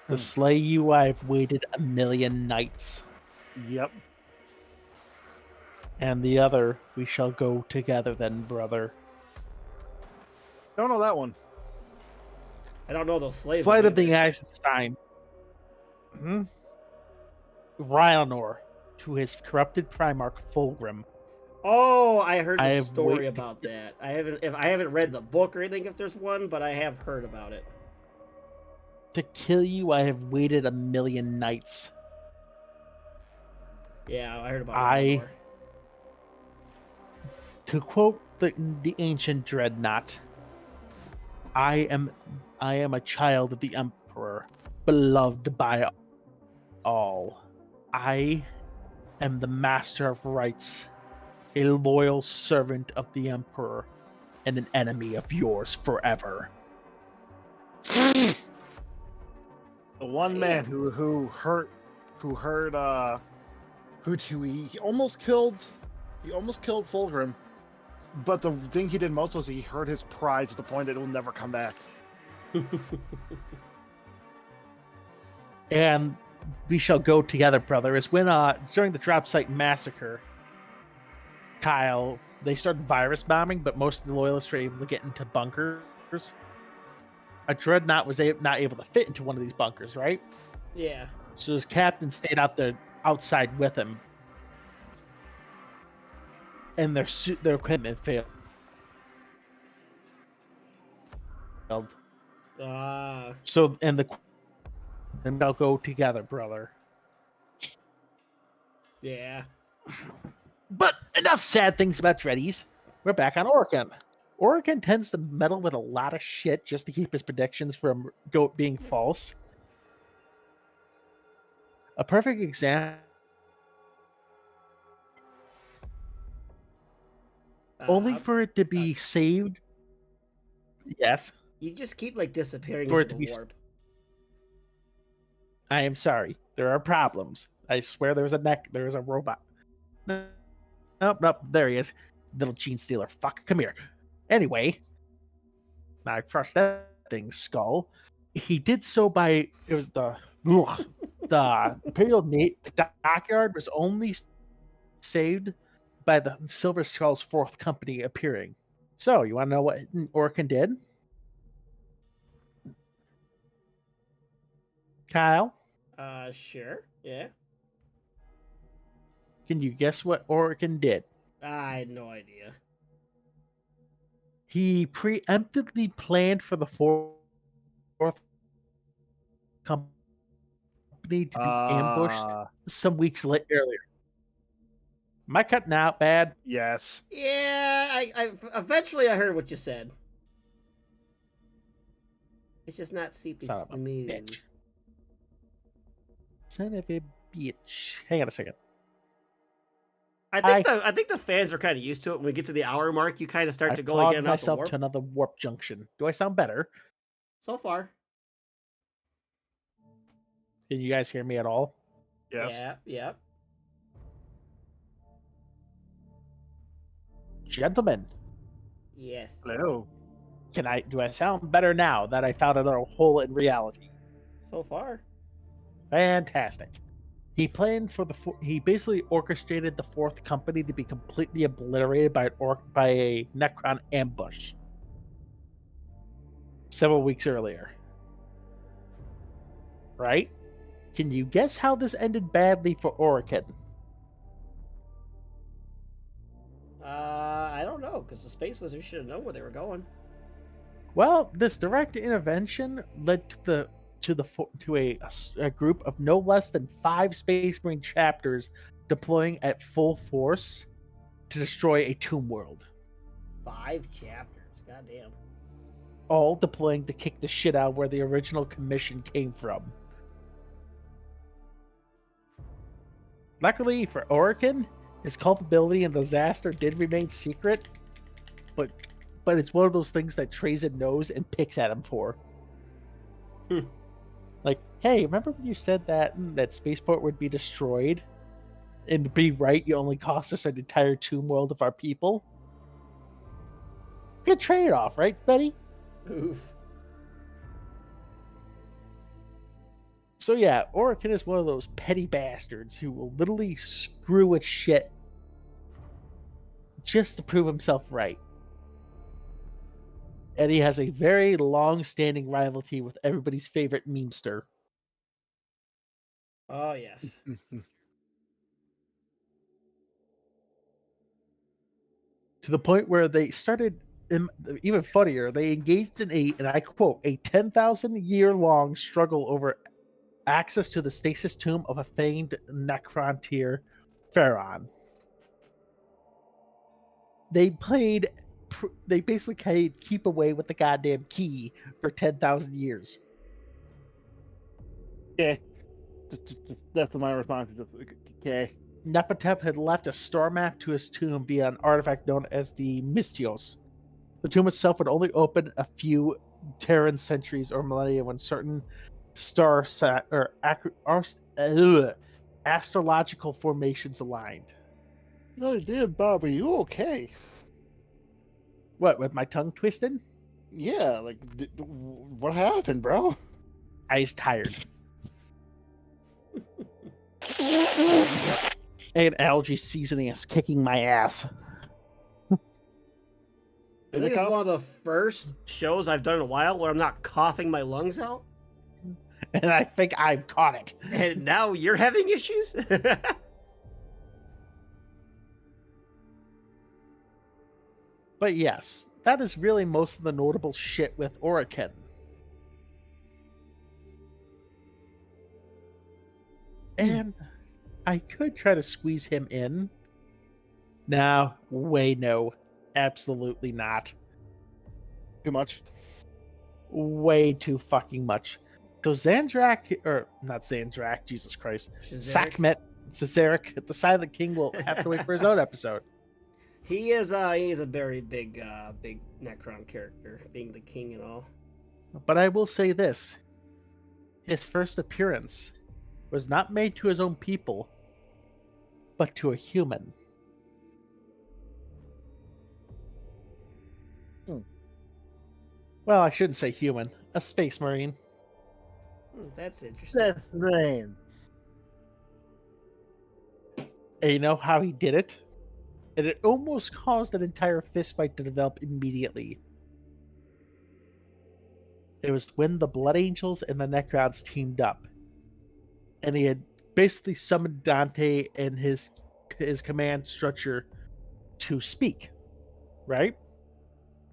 To slay you, I've waited 1,000,000 nights. Yep. And the other, we shall go together then, brother. Don't know that one. I don't know those slaves. Flight of the Eisenstein. Rhylnor, to his corrupted Primarch Fulgrim. Oh, I heard I the have story wait- about that. I haven't read the book or anything if there's one, but I have heard about it. To kill you, I have waited 1,000,000 nights. Yeah, I heard about I- Rhylnor. To quote the ancient dreadnought, I am a child of the Emperor, beloved by all. I am the master of rights, a loyal servant of the Emperor, and an enemy of yours forever. The one Damn. man who almost killed Fulgrim, but the thing he did most was he hurt his pride to the point that it will never come back. And we shall go together, brother. Is when during the drop site massacre, Kyle, they started virus bombing, but most of the loyalists were able to get into bunkers. A dreadnought was not able to fit into one of these bunkers, right? Yeah. So his captain stayed out there outside with him, and their equipment failed. So and they'll go together, brother. Yeah. But enough sad things about Dreddies. We're back on Oregon. Oregon tends to meddle with a lot of shit just to keep his predictions from being false. A perfect example. Only for it to be saved. Yes. You just keep like disappearing For into it to the be warp. I am sorry. There are problems. I swear there was a robot. Nope, there he is. Little gene stealer. Fuck, come here. Anyway, I crushed that thing's skull. He did so by it was the Imperial Dockyard was only saved by the Silver Skull's fourth company appearing. So, you want to know what Orkin did? Kyle, Sure. Yeah. can you guess what Orkin did? I had no idea. He preemptively planned for the fourth company to be ambushed some weeks earlier. Am I cutting out bad? Yes. Yeah, I eventually I heard what you said. It's just not super Son of a smooth. bitch. Son of a bitch. Hang on a second. I think the fans are kind of used to it. When we get to the hour mark, you kind of start I to go like in plugged and out the myself warp. to another warp junction. Do I sound better? So far, Can you guys hear me at all? Yes. yeah. Gentlemen, Yes. Hello. do I sound better now that I found another hole in reality? So far. Fantastic. He planned for he basically orchestrated the fourth company to be completely obliterated by a Necron ambush several weeks earlier. Right? Can you guess how this ended badly for Orican? I don't know because the Space Wizards should have known where they were going. Well, this direct intervention led to a group of no less than 5 Space Marine chapters deploying at full force to destroy a tomb world. 5 chapters. Goddamn. All deploying to kick the shit out where the original commission came from. Luckily for Orican, his culpability in the disaster did remain secret, but it's one of those things that Trazen knows and picks at him for. Like, hey, remember when you said that spaceport would be destroyed? And to be right, you only cost us an entire tomb world of our people? Good trade-off, right, Betty? Oof. So yeah, Orican is one of those petty bastards who will literally screw with shit just to prove himself right. And he has a very long-standing rivalry with everybody's favorite memester. Oh yes. To the point where they started, even funnier, they engaged in and I quote, a 10,000-year-long struggle over access to the stasis tomb of a famed Necron tier Pharaon. They basically played keep away with the goddamn key for 10,000 years. Okay. That's my response. Just okay. Nepentep had left a star map to his tomb via an artifact known as the Mystios. The tomb itself would only open a few Terran centuries or millennia when certain astrological formations aligned. Oh, damn, Bob, are you okay? What, with my tongue twisted? Yeah, like, what happened, bro? I was tired. And algae seasoning is kicking my ass. I think it's one of the first shows I've done in a while where I'm not coughing my lungs out. And I think I've caught it. And now you're having issues? But yes, that is really most of the notable shit with Orican. And I could try to squeeze him in. No, no. Absolutely not. Too much. Way too fucking much. So Zandrak, or not Zandrak, Jesus Christ. Shazaric? Cesaric, the Silent King will have to wait for his own episode. He is a very big Necron character, being the king and all. But I will say this. His first appearance was not made to his own people, but to a human. Well, I shouldn't say human. A space marine. That's interesting. That's the name. And you know how he did it? And it almost caused an entire fistfight to develop immediately. It was when the Blood Angels and the Necrons teamed up. And he had basically summoned Dante and his command structure to speak. Right?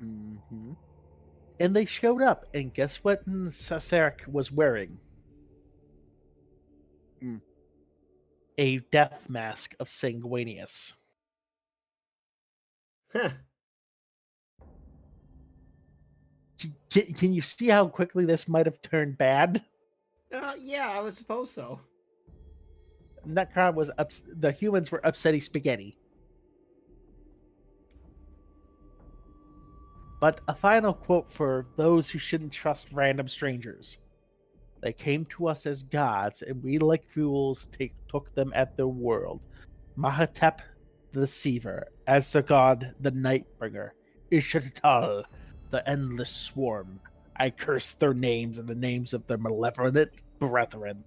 Mm-hmm. And they showed up, and guess what Sarek was wearing? Mm. A death mask of Sanguinius. Huh. Can you see how quickly this might have turned bad? Yeah, I would suppose so. Necron was the humans were upsetty spaghetti. But a final quote for those who shouldn't trust random strangers. They came to us as gods, and we, like fools, took them at their word. Mahatep the Deceiver, Azagod the Nightbringer, Ishtar the Endless Swarm. I curse their names and the names of their malevolent brethren.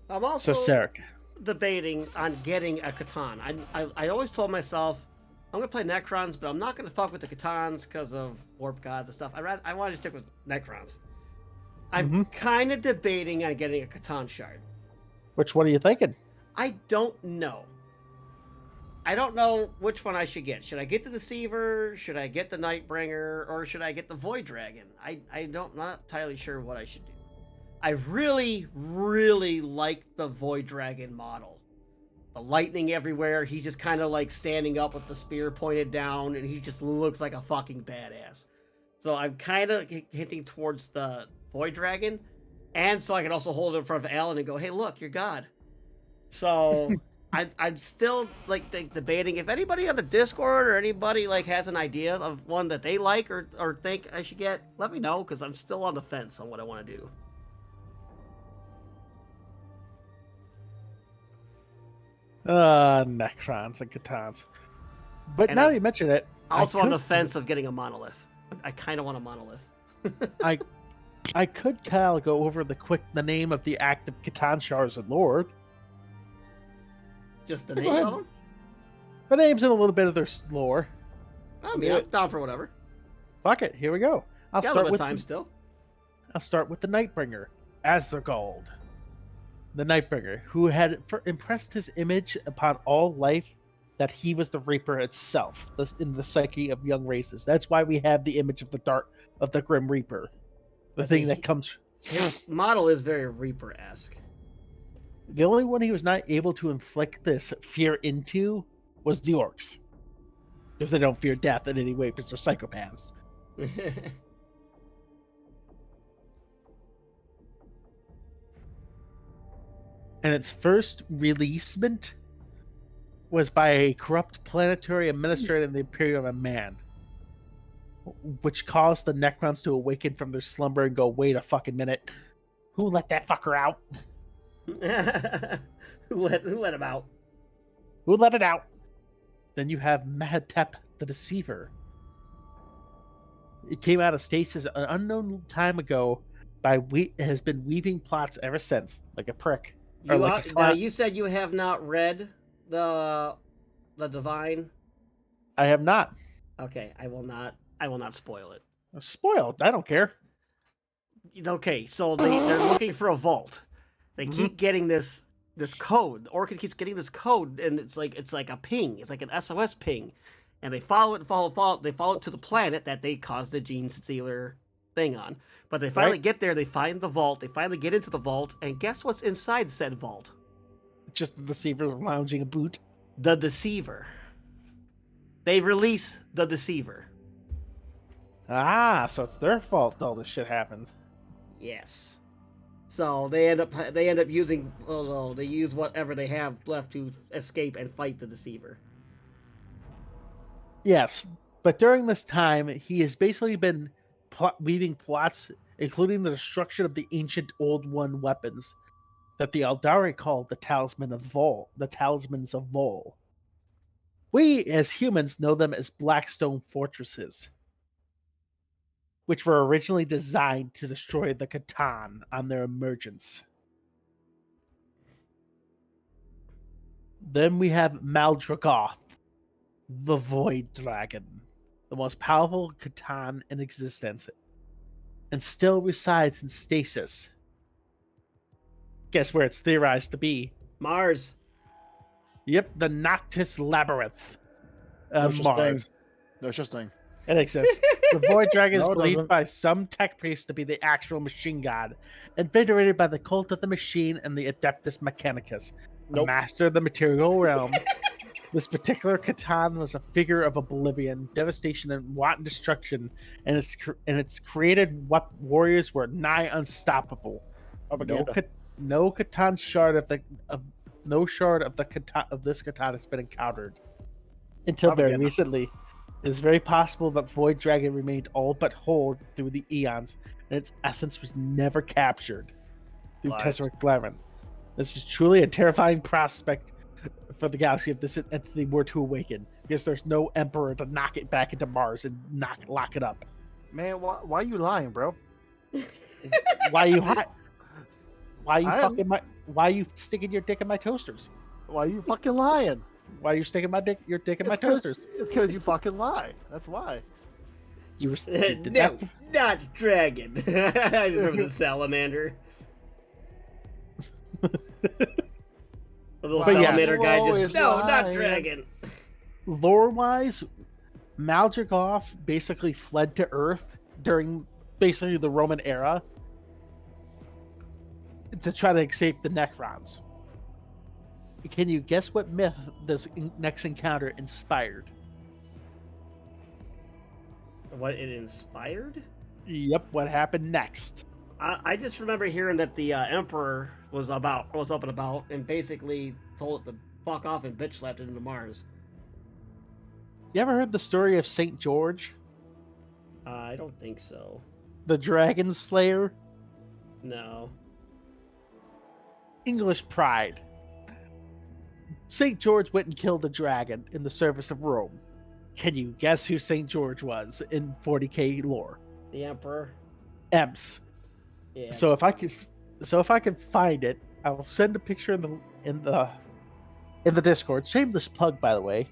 I'm also So, Sarek, debating on getting a Catan. I always told myself I'm gonna play Necrons, but I'm not gonna fuck with the Catans because of Warp Gods and stuff. I wanted to stick with Necrons. I'm kind of debating on getting a Catan shard. which one are you thinking? I don't know. I don't know which one I should get. Should I get the Deceiver? Should I get the Nightbringer? Or should I get the Void Dragon? I'm not entirely sure what I should do. I really, really like the Void Dragon model. The lightning everywhere. He's just kind of like standing up with the spear pointed down, and he just looks like a fucking badass. So I'm kind of hinting towards the Void Dragon, and so I can also hold it in front of Alan and go, "Hey, look, you're God." So I'm still like debating. If anybody on the Discord or anybody like has an idea of one that they like or think I should get, let me know, because I'm still on the fence on what I want to do. Necrons and Catans. But And now I- you mention it, Also I on the could- fence of getting a monolith. I kind of want a monolith. I could kind of go over the name of the active Catan shards and lore. Just the Go names ahead. of them? The names and a little bit of their lore. I mean, I'm down for whatever. Fuck it, here we go. I'll Got a start little bit with of time still. I'll start with the Nightbringer, Azargold. The Nightbringer, who had impressed his image upon all life that he was the Reaper itself in the psyche of young races. That's why we have the image of the Grim Reaper. The thing that comes. His model is very Reaper-esque. The only one he was not able to inflict this fear into was the orcs. Because they don't fear death in any way because they're psychopaths. And its first releasement was by a corrupt planetary administrator in the Imperium of Man, which caused the Necrons to awaken from their slumber and go, wait a fucking minute, who let that fucker out? who let him out? Who let it out? Then you have Mahatep the Deceiver. It came out of stasis an unknown time ago. It has been weaving plots ever since, like a prick. Or You, like a now clown. you said you have not read the Divine. I have not. Okay, I will not spoil it. Spoiled. I don't care. Okay, so they're looking for a vault. They keep getting this code. Orchid keeps getting this code, and it's like a ping. It's like an SOS ping, and they follow it. They follow it to the planet that they caused the Gene Stealer thing on. But they finally get there. They find the vault. They finally get into the vault, and guess what's inside said vault? Just the Deceiver lounging a boot. The Deceiver. They release the Deceiver. Ah, so it's their fault all this shit happened. Yes. So they end up using they use whatever they have left to escape and fight the Deceiver. Yes, but during this time, he has basically been weaving plots, including the destruction of the ancient Old One weapons that the Eldari call the Talismans of Vol. We, as humans, know them as Blackstone fortresses, which were originally designed to destroy the Catan on their emergence. Then we have Maldragoth, the Void Dragon, the most powerful Catan in existence, and still resides in stasis. Guess where it's theorized to be? Mars. Yep, the Noctis Labyrinth No on such Mars. thing. No such thing. It exists. The Void Dragon is No, it believed doesn't. by some tech priests to be the actual machine god, and venerated by the cult of the machine and the Adeptus Mechanicus, a Nope. master of the material realm. This particular Catan was a figure of oblivion, devastation, and wanton destruction, and its created warriors were nigh unstoppable. Propaganda. No Catan shard of this Catan has been encountered until very Propaganda. recently. It is very possible that Void Dragon remained all but whole through the eons, and its essence was never captured through Lies. Tesseract Labyrinth. This is truly a terrifying prospect for the galaxy if this entity were to awaken, because there's no Emperor to knock it back into Mars and lock it up. Man, why are you lying, bro? Why you hot? Why you I am- fucking my? Why you sticking your dick in my toasters? Why are you fucking lying? Why you sticking your dick in my It's 'cause- toasters? It's because you fucking lie. That's why. You were No, not dragon. I remember the salamander. The little But yes. salamander guy Whoa, just it's no, not lying. dragon. Lore-wise, Maldragoth basically fled to Earth during basically the Roman era to try to escape the Necrons. Can you guess what myth this next encounter inspired? What it inspired? Yep, what happened next? I just remember hearing that the emperor was up and about, and basically told it to fuck off and bitch slapped it into Mars. You ever heard the story of Saint George, I don't think so. the Dragon Slayer? No. English pride. St. George went and killed a dragon in the service of Rome. Can you guess who St. George was in 40k lore? The emperor. Emps. Yeah. So if I can find it, I will send a picture in the Discord. Shameless plug, by the way.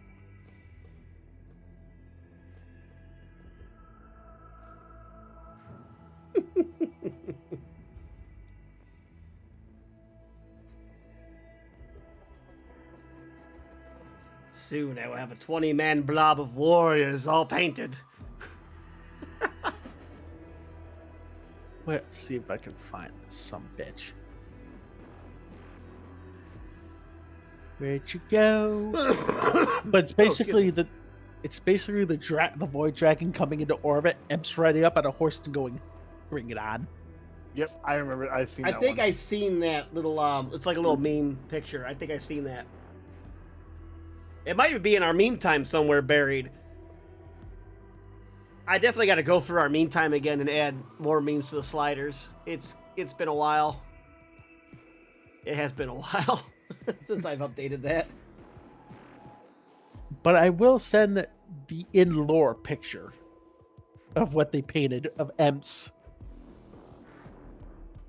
Soon I will have a 20-man blob of warriors all painted. Let's see if I can find this some bitch. Where'd you go? But it's basically the Void Dragon coming into orbit, Emps riding up on a horse and going, "Bring it on." Yep, I remember. I've seen I that think one. I've seen that little it's like a little meme picture. I think I've seen that. It might be in our meme time somewhere buried. I definitely got to go through our meme time again and add more memes to the sliders. It's been a while. It has been a while since I've updated that. But I will send the in-lore picture of what they painted of Emps.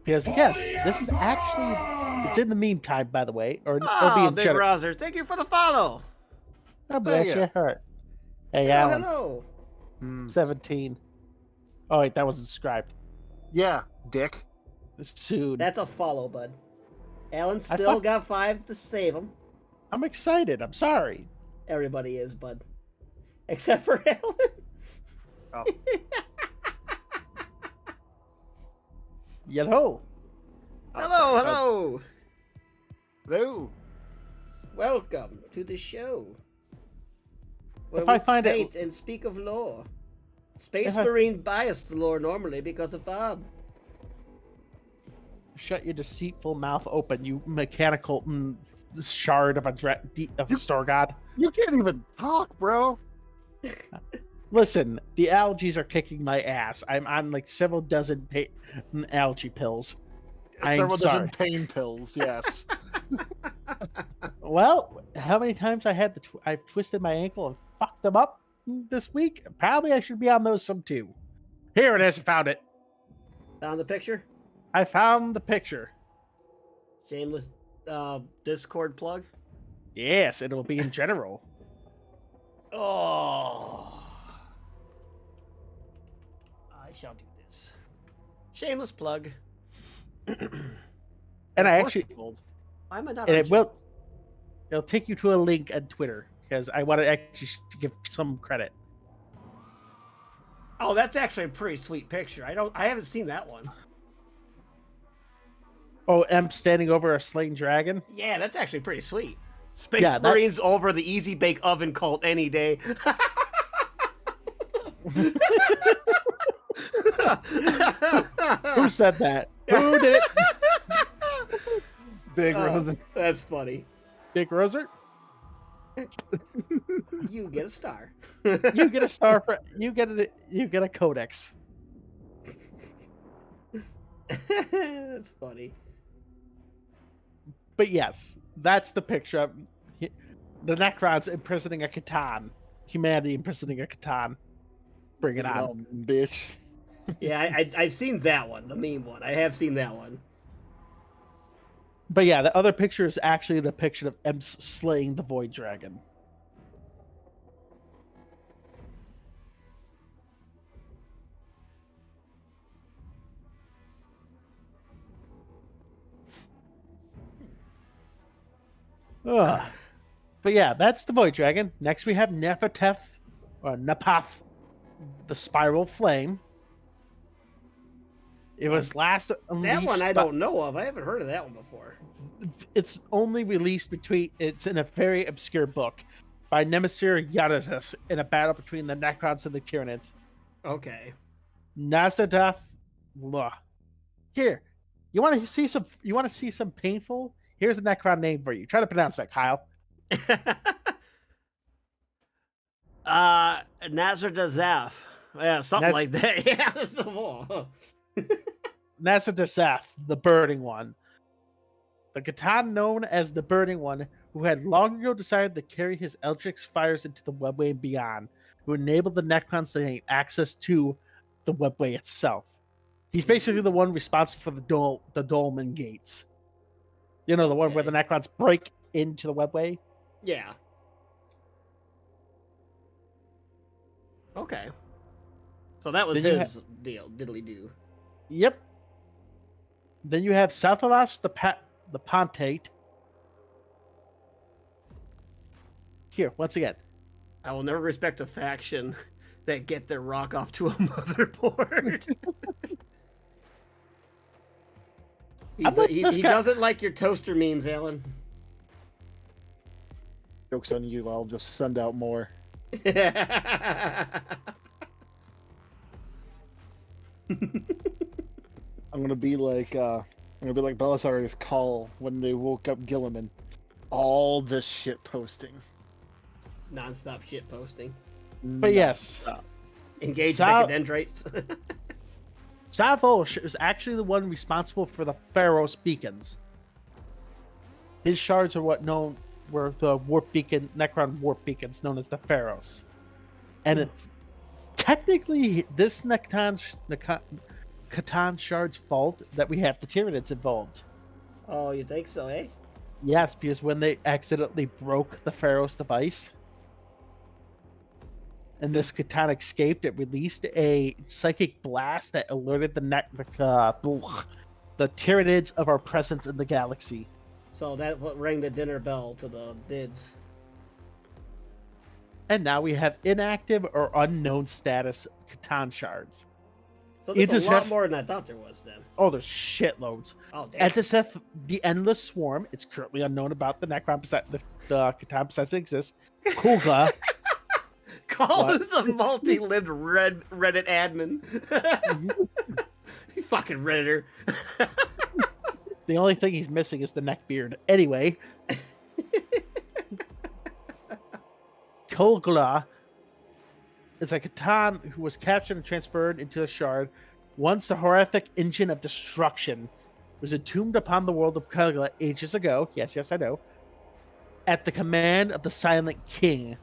Because yes, this is actually, it's in the meme time, by the way. Or it'll be Oh, in Big Cheddar. Rouser, thank you for the follow. God bless Hey, your heart. Hey, Hello, Alan. hello. 17. Oh, wait, that wasn't subscribed. Yeah, dick. Soon. That's a follow, bud. Alan I still thought- got 5 to save him. I'm excited. I'm sorry. Everybody is, bud. Except for Alan. Oh. Hello. Hello, hello. Hello. Welcome to the show. Where If I find it- paint and speak of lore. Space If I- Marine biased the lore normally because of Bob. Shut your deceitful mouth open, you mechanical shard of a store god. You can't even talk, bro. Listen, the allergies are kicking my ass. I'm on like several dozen allergy pills. I'm Several sorry. different pain pills. Yes. Well, how many times I've twisted my ankle and fucked them up this week? Probably I should be on those some too. Here it is. I found it. Found the picture? I found the picture. Shameless Discord plug? Yes, it'll be in general. Oh. I shall do this. Shameless plug. And I actually, Why am I not and on it will. It'll take you to a link on Twitter because I want to actually give some credit. Oh, that's actually a pretty sweet picture. I haven't seen that one. Oh, M standing over a slain dragon. Yeah, that's actually pretty sweet. Space Yeah, Marines over the Easy Bake Oven cult any day. Who said that? Who did it? Big Rosen. That's funny. Big Roser? You get a star. You get a star for you get a codex. That's funny. But yes, that's the picture. The Necrons imprisoning a Catan. Humanity imprisoning a Catan. Bring it on. Bitch. Yeah, I've seen that one, the meme one. I have seen that one. But yeah, the other picture is actually the picture of M slaying the Void Dragon. Ugh. But yeah, that's the Void Dragon. Next we have Nepatef, or Napath, the Spiral Flame. It was last unleashed. That one I don't know of. I haven't heard of that one before. It's only released it's in a very obscure book by Nemesis Yadatus in a battle between the Necrons and the Tyranids. Okay. Nazadath. Here, you want to see some painful? Here's a Necron name for you. Try to pronounce that, Kyle. Nazardazaf. Yeah, something like that. Yeah, that's the whole. Nazadath, the Burning One. The Catan known as the Burning One, who had long ago decided to carry his eldritch fires into the webway and beyond, who enabled the Necrons to gain access to the webway itself. He's basically the one responsible for the Dolmen Gates. You know, the one where the Necrons break into the webway? Yeah. Okay. So that was his deal, diddly-do. Yep. Then you have Sathalas, the Pontate. Here, once again. I will never respect a faction that get their rock off to a motherboard. He doesn't like your toaster memes, Alan. Joke's on you, I'll just send out more. I'm gonna be like Belisarius Call when they woke up Gilliman. All this shit posting. Non-stop shit posting. But yes. Engage Mechadendrites. Savos is actually the one responsible for the Pharos beacons. His shards are were the warp beacon, Necron warp beacons known as the Pharos. And it's technically this Catan shard's fault that we have the Tyranids involved. Oh, you think so, eh? Yes, because when they accidentally broke the Pharos device and this Catan escaped, it released a psychic blast that alerted the Tyranids of our presence in the galaxy. So that rang the dinner bell to the Dids. And now we have inactive or unknown status Catan shards. So there's a lot more than I thought there was then. Oh, there's shitloads. Oh, damn. Etiseth, the Endless Swarm. It's currently unknown about the Necron the Catan possessor exists. Kulga. Call is a multi-libbed Reddit admin. You fucking Redditor. The only thing he's missing is the neck beard. Anyway. Kulgla is a Catan who was captured and transferred into the shard once the horrific engine of destruction was entombed upon the world of Kulgla ages ago. Yes, I know. at the command of the Silent King.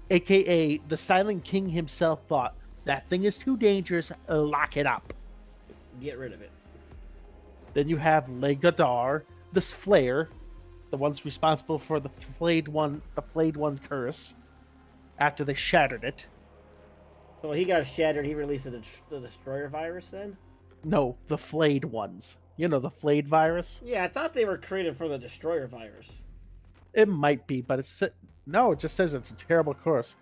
AKA, the Silent King himself thought, that thing is too dangerous, lock it up. Get rid of it. Then you have Legadar, the Slayer, the ones responsible for the Flayed One curse, after they shattered it. So when he got shattered, he released the Destroyer virus then? No, the Flayed ones. You know, the Flayed virus? Yeah, I thought they were created for the Destroyer virus. It might be, but no, it just says it's a terrible curse.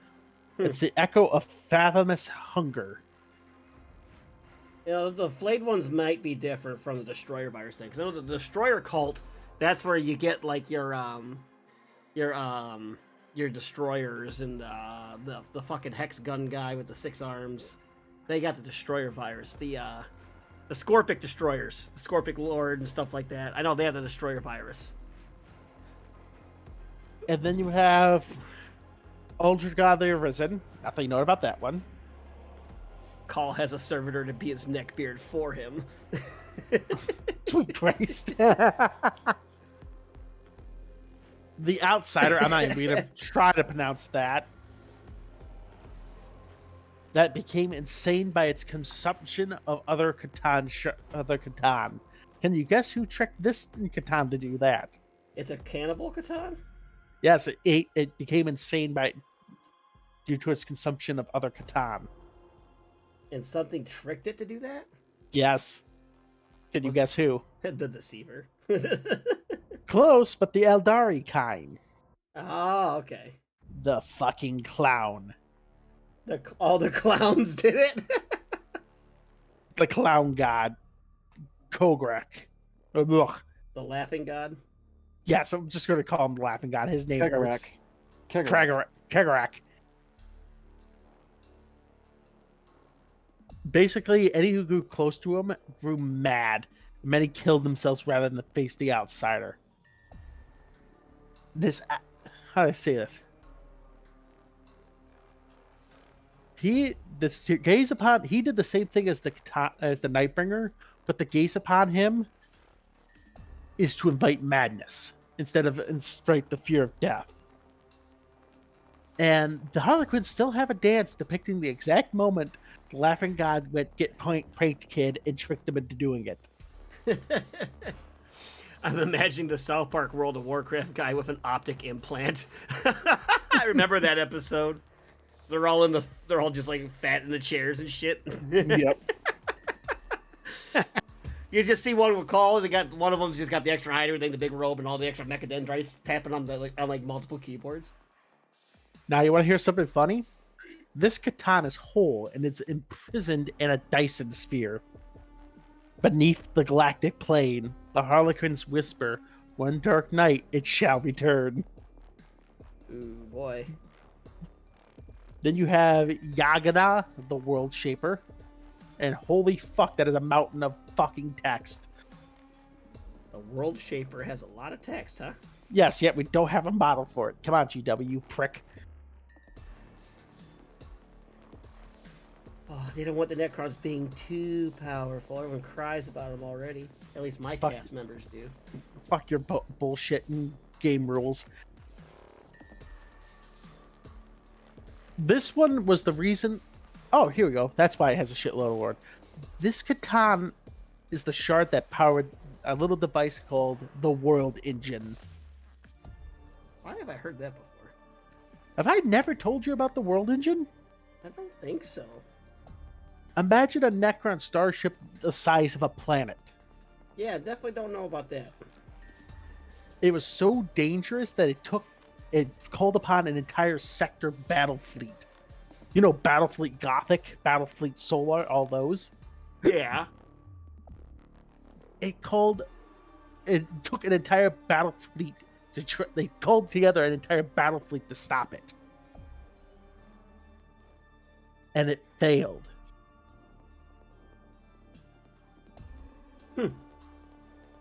It's the echo of fathomless hunger. You know, the flayed ones might be different from the Destroyer virus thing. Because I know the Destroyer cult, that's where you get like your destroyers and the fucking hex gun guy with the 6 arms. They got the Destroyer virus. The Scorpic destroyers, the Scorpic Lord and stuff like that. I know they have the Destroyer virus. And then you have Ultra God the Arisen. Nothing known about that one. Call has a servitor to be his neckbeard for him. Sweet Christ. The Outsider, I'm not even going to try to pronounce that. That became insane by its consumption of other Catan. Can you guess who tricked this Catan to do that? It's a cannibal Catan? Yes, it became insane due to its consumption of other Catan. And something tricked it to do that? Yes. Can you guess who? The Deceiver. Close, but the Eldari kind. Oh, okay. The fucking clown. All the clowns did it? The clown god. Kograk. Ugh. The laughing god? Yes, I'm just going to call him the laughing god. His name is Kegarak. Kegarak. Basically, any who grew close to him grew mad. Many killed themselves rather than face the outsider. How do I say this? He did the same thing as the Nightbringer, but the gaze upon him is to invite madness instead of incite the fear of death. And the Harlequins still have a dance depicting the exact moment the laughing god went get pranked kid and tricked him into doing it. I'm imagining the South Park World of Warcraft guy with an optic implant. I remember that episode. They're all just like fat in the chairs and shit. Yep. You just see one with call. One of them's just got the extra height, everything, the big robe, and all the extra mechadendrites tapping on multiple keyboards. Now you want to hear something funny? This katana is whole and it's imprisoned in a Dyson sphere. Beneath the galactic plane, the Harlequins whisper, "One dark night, it shall return." Ooh, boy. Then you have Yagana, the World Shaper. And holy fuck, that is a mountain of fucking text. The World Shaper has a lot of text, huh? Yes, yet we don't have a model for it. Come on, GW, you prick. Oh, they don't want the Necrons being too powerful. Everyone cries about them already. At least my cast members do. Fuck your bullshit and game rules. This one was the reason... Oh, here we go. That's why it has a shitload of lore. This Catan is the shard that powered a little device called the World Engine. Why have I heard that before? Have I never told you about the World Engine? I don't think so. Imagine a Necron starship the size of a planet. Yeah, definitely don't know about that. It was so dangerous that it called upon an entire sector battle fleet. You know, Battlefleet Gothic, Battlefleet Solar, all those. Yeah. It took an entire battle fleet they called together an entire battle fleet to stop it. And it failed.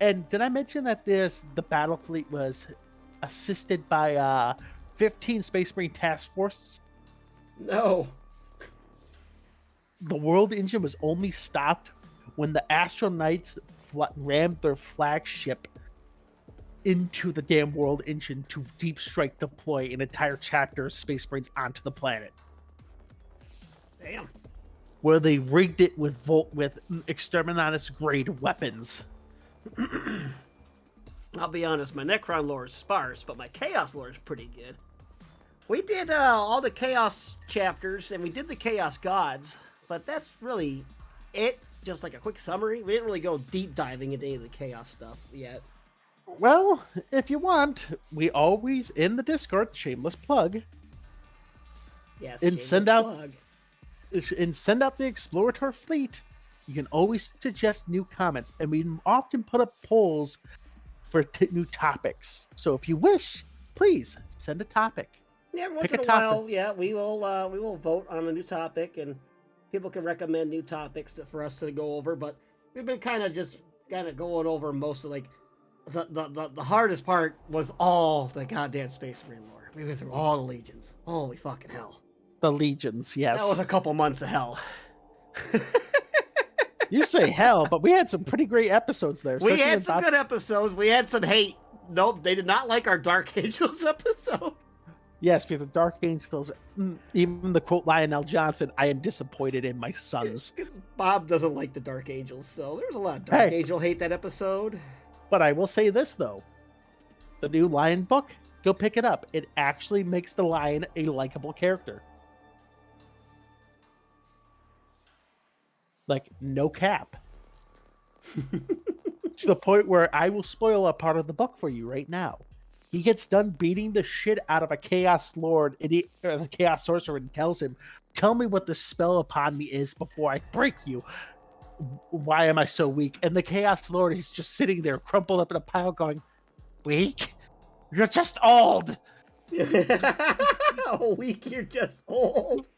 And did I mention that the battle fleet was assisted by 15 Space Marine task forces? No. The World Engine was only stopped when the Astral Knights rammed their flagship into the damn World Engine to deep strike deploy an entire chapter of Space Marines onto the planet, Damn. where they rigged it with Exterminatus grade weapons. I'll be honest, my Necron lore is sparse, but my Chaos lore is pretty good. We did all the Chaos chapters, and we did the Chaos Gods, but that's really it. Just like a quick summary. We didn't really go deep diving into any of the Chaos stuff yet. Well, if you want, we always, in the Discord, shameless plug, Yes, And shameless send out- plug. and send out the Explorator fleet. You can always suggest new comments, and we often put up polls for new topics. So if you wish, please send a topic. Yeah, every once pick in a a while, yeah, we will vote on a new topic, and people can recommend new topics for us to go over. But we've been kind of going over most of like the hardest part was all the goddamn Space Marine lore. We went through all the legions. Holy fucking hell! The legions, yes. That was a couple months of hell. You say hell, but we had some pretty great episodes there. We especially had in some good episodes. We had some hate. Nope, they did not like our Dark Angels episode. Yes, because the Dark Angels, even the quote Lionel Johnson, I am disappointed in my sons. Bob doesn't like the Dark Angels, so there was a lot of Dark Hey. Angel hate that episode. But I will say this, though. The new Lion book, go pick it up. It actually makes the Lion a likable character. Like, no cap. To the point where I will spoil a part of the book for you right now. He gets done beating the shit out of a Chaos Lord, and the Chaos Sorcerer, and tells him, "Tell me what the spell upon me is before I break you. Why am I so weak?" And the Chaos Lord is just sitting there, crumpled up in a pile, going, "Weak? You're just old. A week, you're just old.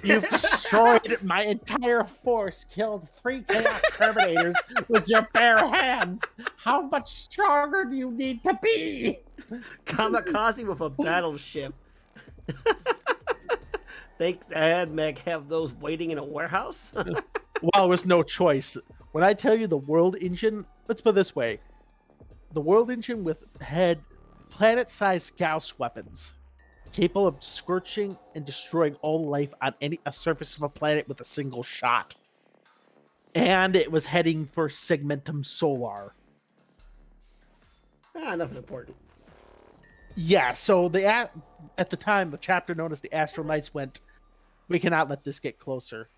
You've destroyed my entire force, killed 3 Chaos Terminators with your bare hands. How much stronger do you need to be?" Kamikaze with a battleship. Think Dad Meg have those waiting in a warehouse? Well, it was no choice. When I tell you the World Engine, let's put it this way. The World Engine had planet-sized Gauss weapons, capable of scorching and destroying all life on a surface of a planet with a single shot. And it was heading for Segmentum Solar. Nothing important. Yeah, so at the time, the chapter known as the Astral Knights went, "We cannot let this get closer."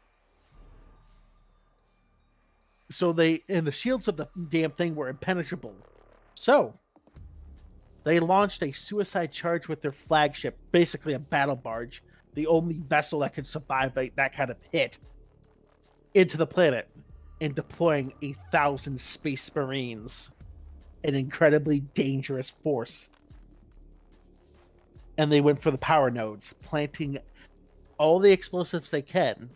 So the shields of the damn thing were impenetrable. So they launched a suicide charge with their flagship, basically a battle barge, the only vessel that could survive that kind of hit, into the planet, and deploying 1,000 Space Marines, an incredibly dangerous force. And they went for the power nodes, planting all the explosives they can,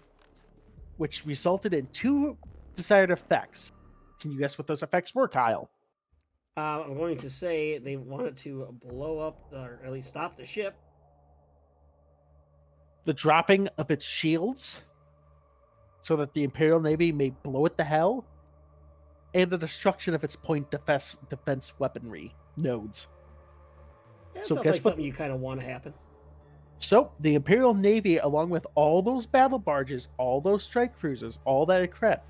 which resulted in 2 desired effects. Can you guess what those effects were, Kyle? I'm going to say they wanted to blow up, or at least stop the ship. The dropping of its shields, so that the Imperial Navy may blow it to hell, and the destruction of its point defense weaponry nodes. That So sounds guess like what? something you kind of want to happen. So the Imperial Navy, along with all those battle barges, all those strike cruisers, all that crap.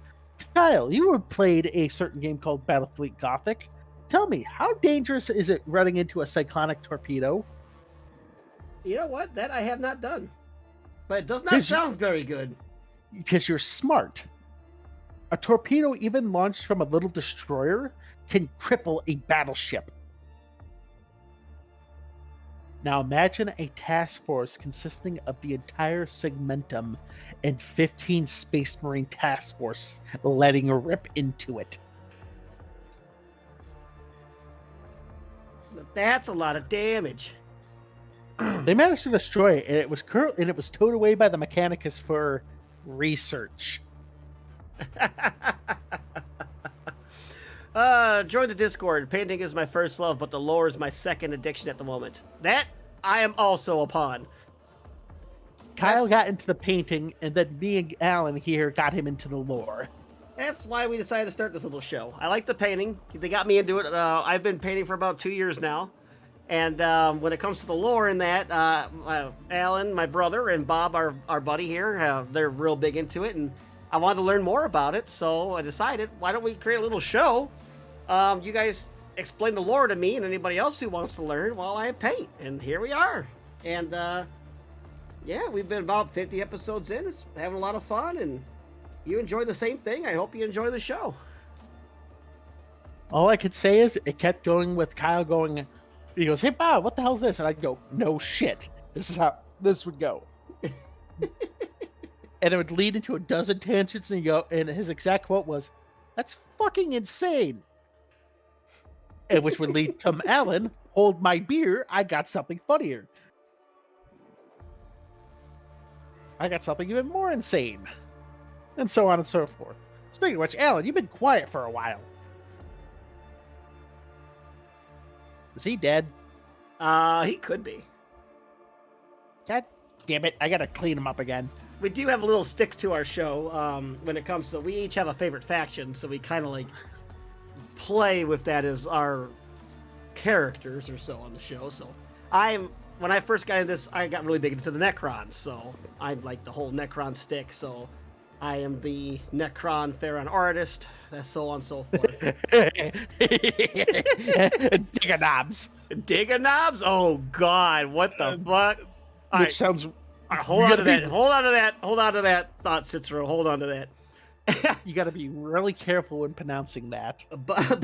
Kyle, you have played a certain game called Battlefleet Gothic. Tell me, how dangerous is it running into a cyclonic torpedo? You know what? That I have not done. But it does not 'Cause you- sound very good. Because you're smart. A torpedo, even launched from a little destroyer, can cripple a battleship. Now imagine a task force consisting of the entire Segmentum and 15 Space Marine task force letting a rip into it. That's a lot of damage. They managed to destroy it, and it was towed away by the Mechanicus for research. Join the Discord. Painting is my first love, but the lore is my second addiction at the moment. That I am also upon. Kyle got into the painting, and then me and Alan here got him into the lore. That's why we decided to start this little show. I like the painting. They got me into it. I've been painting for about 2 years now. And when it comes to the lore in that, Alan, my brother, and Bob, our buddy here, they're real big into it. And I wanted to learn more about it. So I decided, why don't we create a little show? You guys explain the lore to me and anybody else who wants to learn while I paint. And here we are. And yeah, we've been about 50 episodes in. It's having a lot of fun. And you enjoy the same thing. I hope you enjoy the show. All I could say is it kept going with Kyle going, he goes, "Hey, Bob, what the hell's this?" And I'd go, "No shit. This is how this would go." And it would lead into a dozen tangents, and his exact quote was, "That's fucking insane." And which would lead to Alan, "Hold my beer. I got something funnier. I got something even more insane." And so on and so forth. Speaking of which, Alan, you've been quiet for a while. Is he dead? He could be. God damn it, I gotta clean him up again. We do have a little stick to our show when it comes to, we each have a favorite faction, so we kind of like play with that as our characters or so on the show. So when I first got into this, I got really big into the Necrons, so I like the whole Necron stick, so I am the Necron Pharaon artist, that's so on and so forth. Dig-a-knobs. Dig-a-knobs? Oh God, what the fuck? All right, Sounds. all right, hold on to that thought, Cicero, hold on to that. You got to be really careful when pronouncing that. But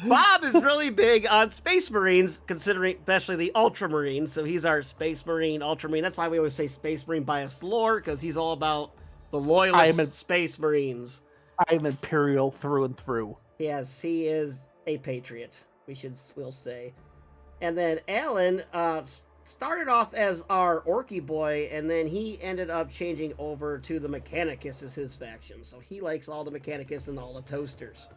Bob is really big on Space Marines, considering especially the Ultramarines. So he's our Space Marine, Ultramarine. That's why we always say Space Marine bias lore, because he's all about the loyalist Space Marines. I'm Imperial through and through. Yes, he is a patriot, we'll say. And then Alan started off as our Orky boy, and then he ended up changing over to the Mechanicus as his faction. So he likes all the Mechanicus and all the toasters.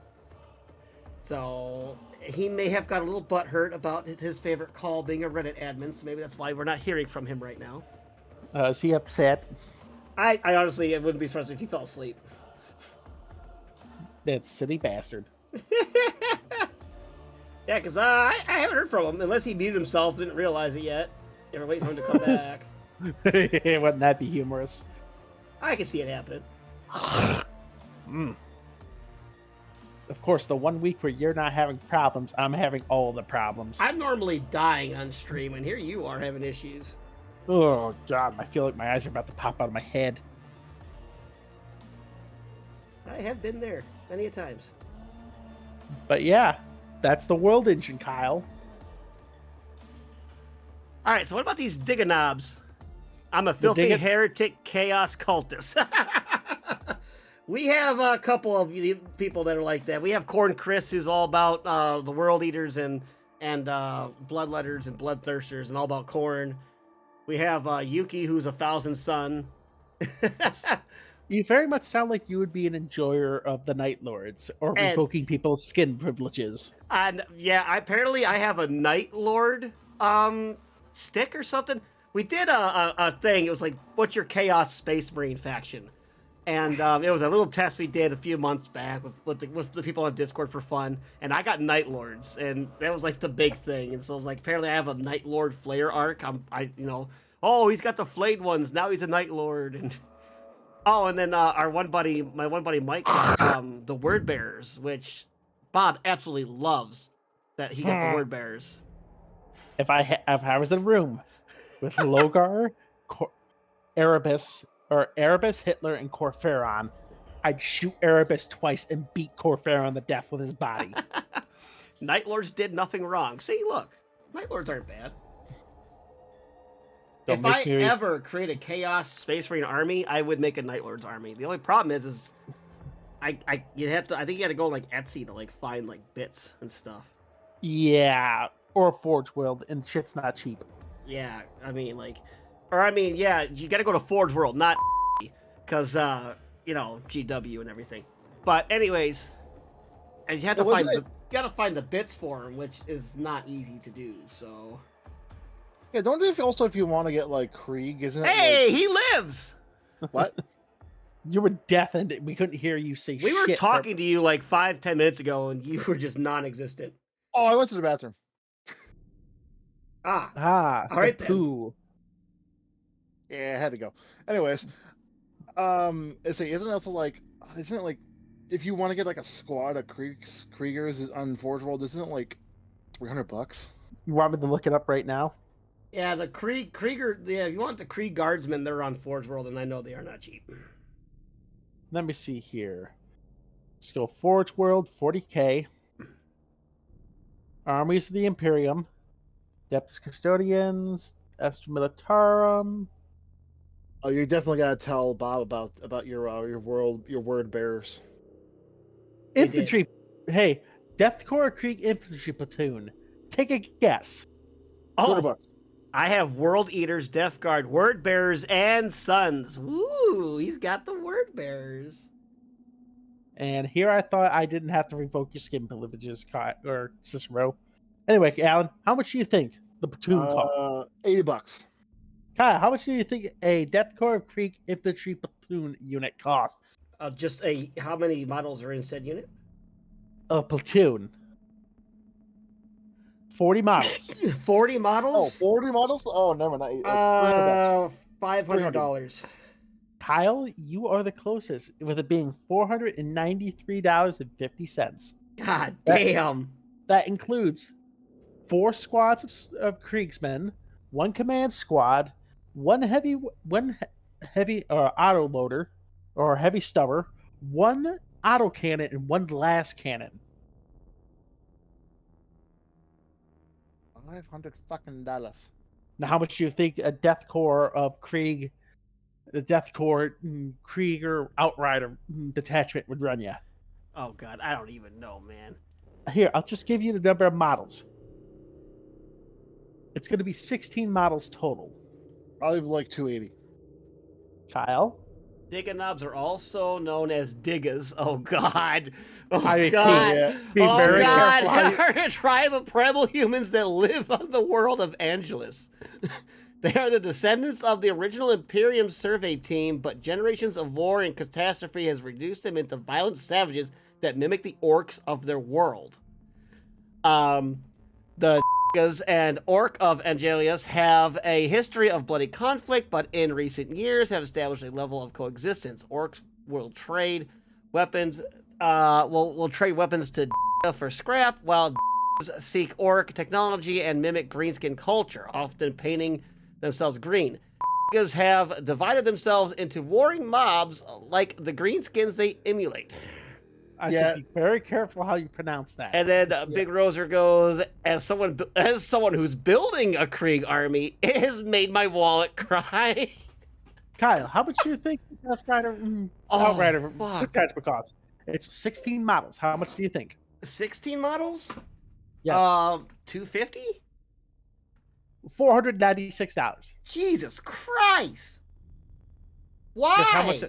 So he may have got a little butthurt about his favorite call being a Reddit admin, so maybe that's why we're not hearing from him right now. Is he upset? I honestly, it wouldn't be surprised if he fell asleep. That silly bastard. Yeah, because I haven't heard from him, unless he muted himself, didn't realize it yet. We're waiting for him to come back. Wouldn't that be humorous? I can see it happening. Of course, the 1 week where you're not having problems, I'm having all the problems. I'm normally dying on stream, and here you are having issues. Oh, God, I feel like my eyes are about to pop out of my head. I have been there many a times. But yeah, that's the world engine, Kyle. All right, so what about these dig-a-knobs? I'm a filthy heretic chaos cultist. We have a couple of people that are like that. We have Corn Chris, who's all about the world eaters and bloodletters and bloodthirsters and all about corn. We have Yuki, who's a thousand sun. You very much sound like you would be an enjoyer of the Night Lords or revoking people's skin privileges. And yeah, apparently I have a Night Lord stick or something. We did a thing. It was like, what's your Chaos Space Marine faction? And it was a little test we did a few months back with the people on Discord for fun. And I got Night Lords, and that was like the big thing. And so I was like, apparently I have a Night Lord Flayer arc. Oh, he's got the flayed ones. Now he's a Night Lord. And and then my one buddy Mike got the Word Bearers, which Bob absolutely loves. That he got the Word Bearers. If I was in a room with Logar, Erebus, Hitler, and Corferon, I'd shoot Erebus twice and beat Corferon to death with his body. Night Lords did nothing wrong. See, look, Night Lords aren't bad. If I ever create a Chaos Space Marine army, I would make a Night Lords army. The only problem is I think you had to go like Etsy to like find like bits and stuff. Yeah, or Forge World, and shit's not cheap. Yeah, yeah, you got to go to Forge World, not because GW and everything. But anyways, and you have to find the bits for them, which is not easy to do. So. Yeah, don't you also, if you want to get like Krieg, isn't it? Hey, he lives. What? You were deafened. We couldn't hear you say We shit. were talking to you like 5-10 minutes ago, and you were just non-existent. Oh, I went to the bathroom. All All right then. poo. Yeah, I had to go. Anyways, isn't it also like, isn't it like, if you want to get like a squad of Kriegers on Forge World, isn't it like $300? You want me to look it up right now? Yeah, the Krieger. Yeah, if you want the Krieg Guardsmen, they're on Forge World, and I know they are not cheap. Let me see here. Let's go Forge World, 40K. Armies of the Imperium. Depths Custodians. Astra Militarum. Oh, you definitely gotta tell Bob about your word bearers. They did. Infantry. Hey, Death Corps Krieg Infantry Platoon. Take a guess. Oh, $200. I have World Eaters, Death Guard, Word Bearers, and Sons. Woo! He's got the Word Bearers. And here I thought I didn't have to revoke your skin privileges, or Cicero. Anyway, Alan, how much do you think the platoon cost? $80. Kyle, how much do you think a Death Corps Krieg Infantry Platoon unit costs? Just how many models are in said unit? A platoon. 40 models. 40 Oh, models? 40 models? Oh, never mind. $300. $500. Kyle, you are the closest, with it being $493.50. God damn. That includes 4 squads of Kriegsmen, 1 command squad, one heavy auto loader or heavy stubber, 1 auto cannon, and 1 las cannon. $500. Now, how much do you think a Death Corps of Krieg, the Death Corps Krieger Outrider detachment would run you? Oh, God. I don't even know, man. Here, I'll just give you the number of models. It's going to be 16 models total. Probably like 280. Kyle? Diganobs are also known as Diggas. Oh, God. Oh, I God. Yeah. Be Oh, very God. careful. They are a tribe of primal humans that live on the world of Angelus. They are the descendants of the original Imperium survey team, but generations of war and catastrophe has reduced them into violent savages that mimic the orcs of their world. The Diggas and Orc of Angelus have a history of bloody conflict, but in recent years have established a level of coexistence. Orcs will trade weapons, will trade weapons to for scrap, while seek Orc technology and mimic greenskin culture, often painting themselves green. Diggas have divided themselves into warring mobs like the greenskins they emulate. I said be very careful how you pronounce that. And then Big Roser goes, as someone who's building a Krieg army, it has made my wallet cry. Kyle, how much do you think the Death Rider Outrider detachment cost? It's 16 models. How much do you think? 16 models? Yeah. $250? $496. Jesus Christ! Why? That's how much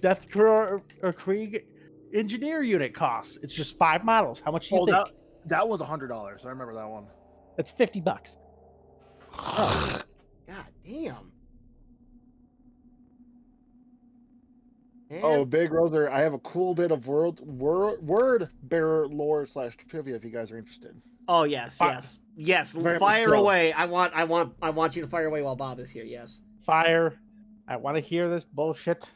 Death Corps or Krieg engineer unit costs. It's just 5 models. How much do you think? That was $100. I remember that one. That's $50. God damn. Oh, Big Roser, I have a cool bit of word bearer lore / trivia if you guys are interested. Oh yes. Very Fire much so. away. I want you to fire away while Bob is here. Yes. Fire. I want to hear this bullshit.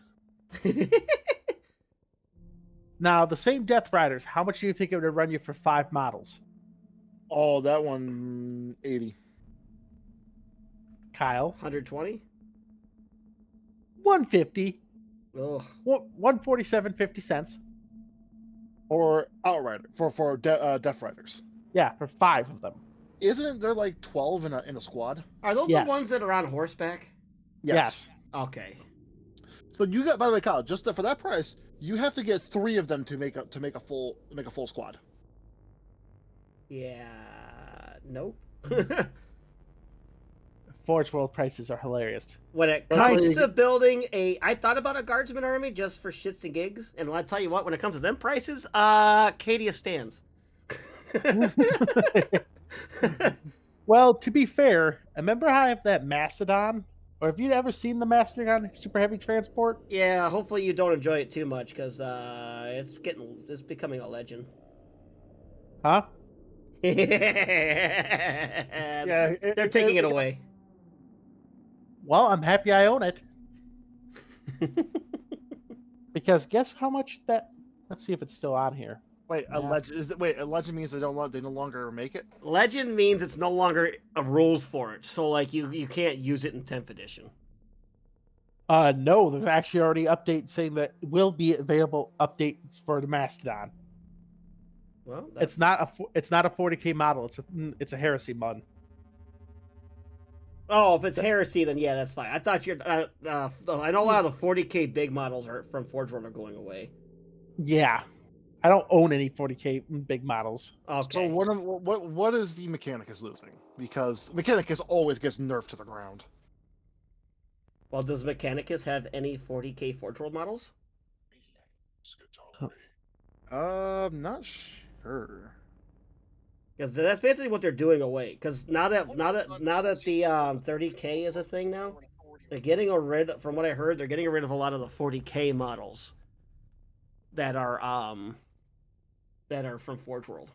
Now, the same Death Riders, how much do you think it would run you for 5 models? Oh, that one, 80. Kyle? 120? 150. Ugh. 147.50. Or Outrider, for Death Riders. Yeah, for 5 of them. Isn't there like 12 in a squad? Are those Yes. the ones that are on horseback? Yes. Okay. So you got, by the way, Kyle, just for that price, you have to get 3 of them to make a full squad. Yeah. Nope. Forge World prices are hilarious. When it comes to building I thought about a guardsman army just for shits and gigs, and I'll tell you what, when it comes to them prices, Cadia stands. Well, to be fair, remember how I have that Mastodon Or have you ever seen the Mastodon Super Heavy Transport? Yeah, hopefully you don't enjoy it too much because it's becoming a legend. Huh? They're taking it away. Well, I'm happy I own it. Because guess how much that... Let's see if it's still on here. Wait, a Yeah. legend is it? Wait, a legend means they no longer make it. Legend means it's no longer a rules for it, so like you can't use it in 10th edition. No, there's actually already update saying that will be available update for the Mastodon. Well, It's not a 40K model. It's a heresy mod. Oh, if it's heresy, then yeah, that's fine. I thought you're. I know a lot of the 40K big models are from Forge World are going away. Yeah, I don't own any 40K big models. Okay. So what is the Mechanicus losing? Because Mechanicus always gets nerfed to the ground. Well, does Mechanicus have any 40K Forge World models? Not sure. Because that's basically what they're doing away. Because now that the 30K is a thing now, they're getting rid. From what I heard, they're getting rid of a lot of the 40K models that are from Forge World.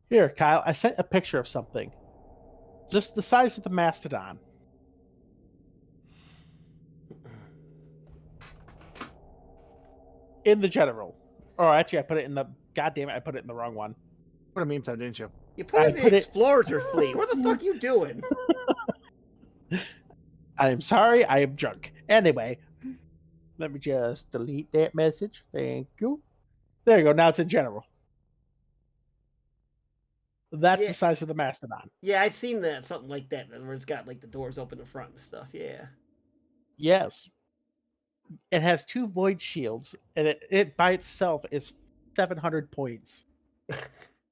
Here, Kyle, I sent a picture of something. Just the size of the Mastodon. In the general. Or actually, I put it in the... God damn it, I put it in the wrong one. What a meme time, didn't you? You put I it in put the it- Explorer fleet. What the fuck you doing? I am sorry, I am drunk. Anyway, let me just delete that message. Thank you. There you go. Now it's in general. That's Yeah. the size of the Mastodon. Yeah, I seen that, something like that, where it's got like the doors open in front and stuff. Yeah. Yes. It has 2 void shields, and it by itself is 700 points.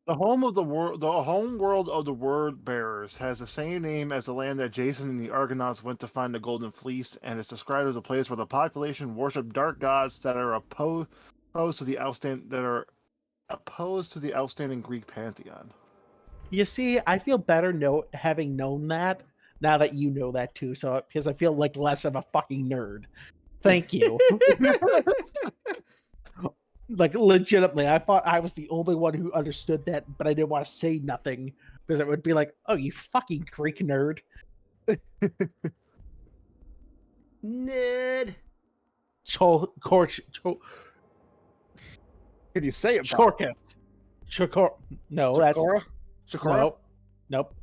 The home world of the Word Bearers has the same name as the land that Jason and the Argonauts went to find the Golden Fleece, and is described as a place where the population worship dark gods that are opposed to the outstanding Greek pantheon. You see, I feel better having known that now that you know that too. So because I feel like less of a fucking nerd. Thank you. Like legitimately, I thought I was the only one who understood that, but I didn't want to say nothing because it would be like, "Oh, you fucking Greek nerd." Nerd. Can you say it? Bob? Chorkis. No, that's Shakora? nope.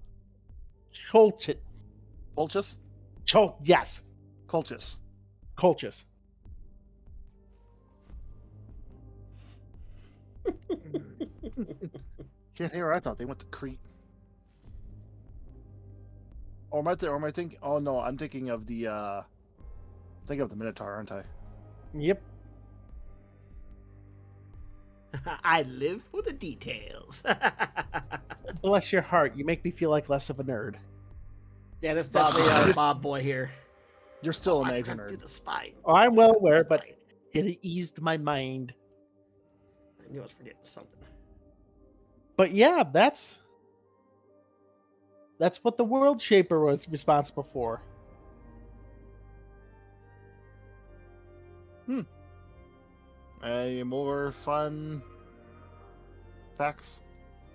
Cholchit. Colchis? Yes. Colchis. Colchis. Can't hear. I thought they went to Crete. Or am I thinking? Oh no, I'm thinking of the Minotaur, aren't I? Yep. I live for the details. Bless your heart. You make me feel like less of a nerd. Yeah, that's definitely Bob Boy here. You're still a I major cut through nerd. the spine. Oh, I'm well aware, but it eased my mind. I knew I was forgetting something. But yeah, that's what the World Shaper was responsible for. Any more fun facts?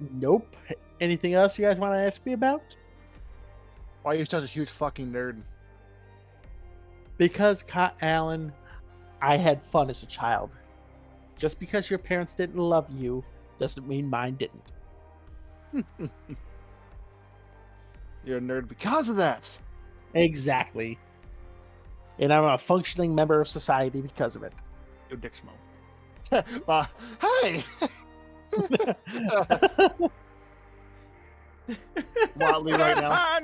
Nope. Anything else you guys want to ask me about? Why are you such a huge fucking nerd? Because, Alan, I had fun as a child. Just because your parents didn't love you doesn't mean mine didn't. You're a nerd because of that. Exactly. And I'm a functioning member of society because of it. You dick smoke. Hey! Wildly right now.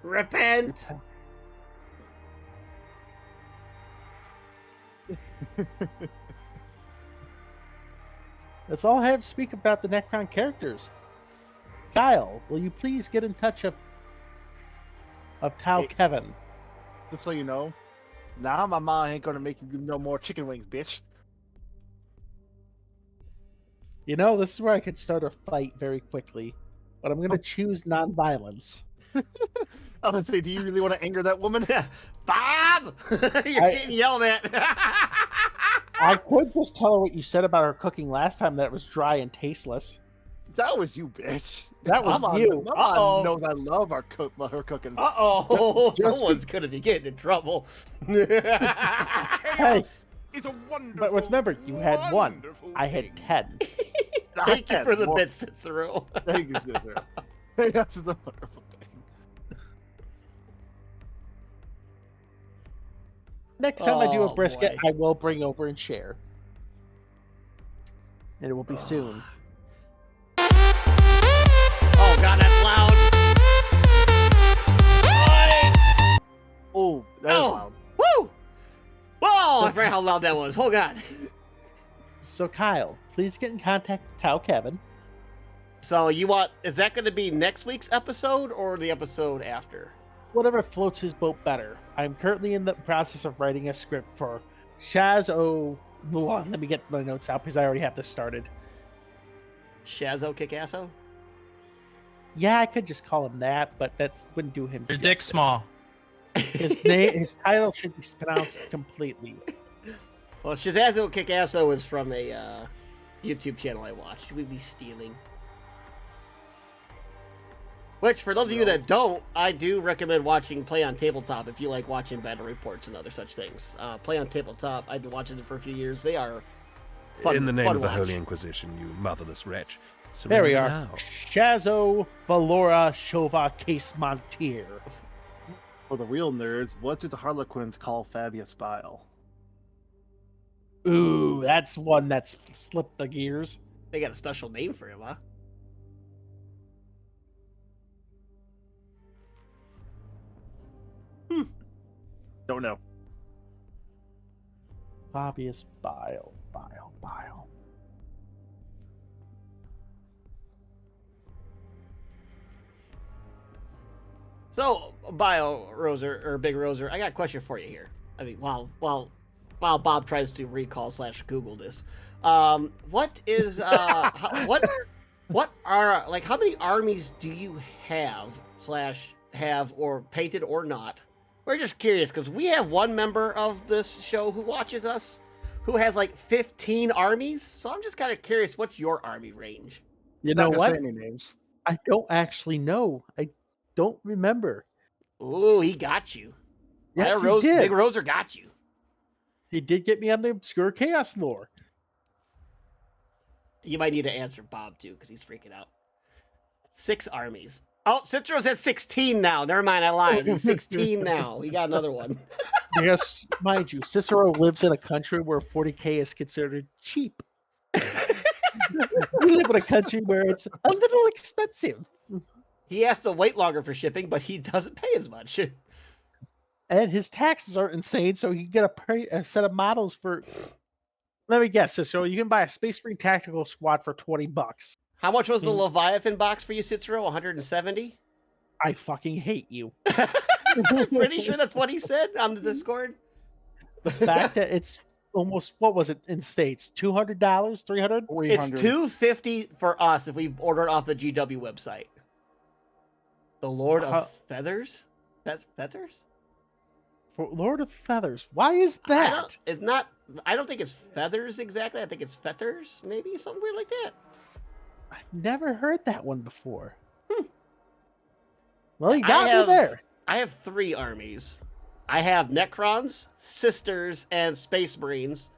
Repent! Repent! That's all I have to speak about the Necron characters. Kyle, will you please get in touch of Tao Hey. Kevin? Just so you know, now my mom ain't gonna make you give no more chicken wings, bitch. You know, this is where I could start a fight very quickly, but I'm going to choose nonviolence. I was gonna say, do you really want to anger that woman? Bob! You're getting yelled at. I could just tell her what you said about her cooking last time, that it was dry and tasteless. That was you, bitch. That was Mama, you. Uh-oh. knows I love her cooking. Uh-oh, Just- someone's gonna be getting in trouble. Hey, Is a wonderful, but remember, you had one. wonderful I had thing. 10. Thank you for the More- bit, Cicero. Thank you, sister. That's the wonderful thing. Next time I do a Oh, brisket, boy. I will bring over and share. And it will be soon. Oh god, that's loud. Oh, that is Oh. loud. Woo! Whoa! I forgot how loud that was. Oh god. So Kyle, please get in contact with Tao Kevin. So you want? Is that going to be next week's episode or the episode after? Whatever floats his boat better. I'm currently in the process of writing a script for Shaz O. Let me get my notes out because I already have this started. Shazo Kickasso? Yeah, I could just call him that, but that wouldn't do him. Your dick's small. His name, his title should be pronounced completely. Well, Shazazo Kickasso is from a YouTube channel I watched. We'd be stealing. Which, for those of you that don't, I do recommend watching Play on Tabletop if you like watching battle reports and other such things. Play on Tabletop, I've been watching it for a few years. They are fun. In the name fun of the watch. Holy Inquisition, you motherless wretch. There we Surrender are. now. Shazo Valora Shova Case Montier. For the real nerds, what did the Harlequins call Fabius Bile? Ooh, that's one that's slipped the gears. They got a special name for him, huh? Don't know. Fabius Bile. So, Bio Roser or Big Roser, I got a question for you here. I mean, while Bob tries to recall / Google this, what is what are like how many armies do you have or painted or not? We're just curious because we have one member of this show who watches us who has like 15 armies. So I'm just kind of curious, what's your army range? You Not know gonna what? say any names. I don't actually know. I don't remember. Ooh, he got you. Yes, Bio he did. Big Roser got you. He did get me on the obscure chaos lore. You might need to answer Bob too, because he's freaking out. 6 armies. Oh, Citro's at 16 now. Never mind, I lied. He's 16 now. We got another one. Because, mind you, Cicero lives in a country where 40K is considered cheap. We live in a country where it's a little expensive. He has to wait longer for shipping, but he doesn't pay as much. And his taxes are insane, so you get a set of models for... Let me guess, Cicero, you can buy a Space Marine Tactical Squad for $20. How much was the Leviathan box for you, Cicero? 170? I fucking hate you. Pretty sure that's what he said on the Discord. The fact that it's almost, what was it in States? $200? $300? It's $250 for us if we order it off the GW website. The Lord of Feathers? Feathers? For Lord of Feathers. Why is that? It's not. I don't think it's feathers exactly. I think it's feathers, maybe something weird like that. I've never heard that one before. Well, you got me there. I have 3 armies. I have Necrons, Sisters, and Space Marines.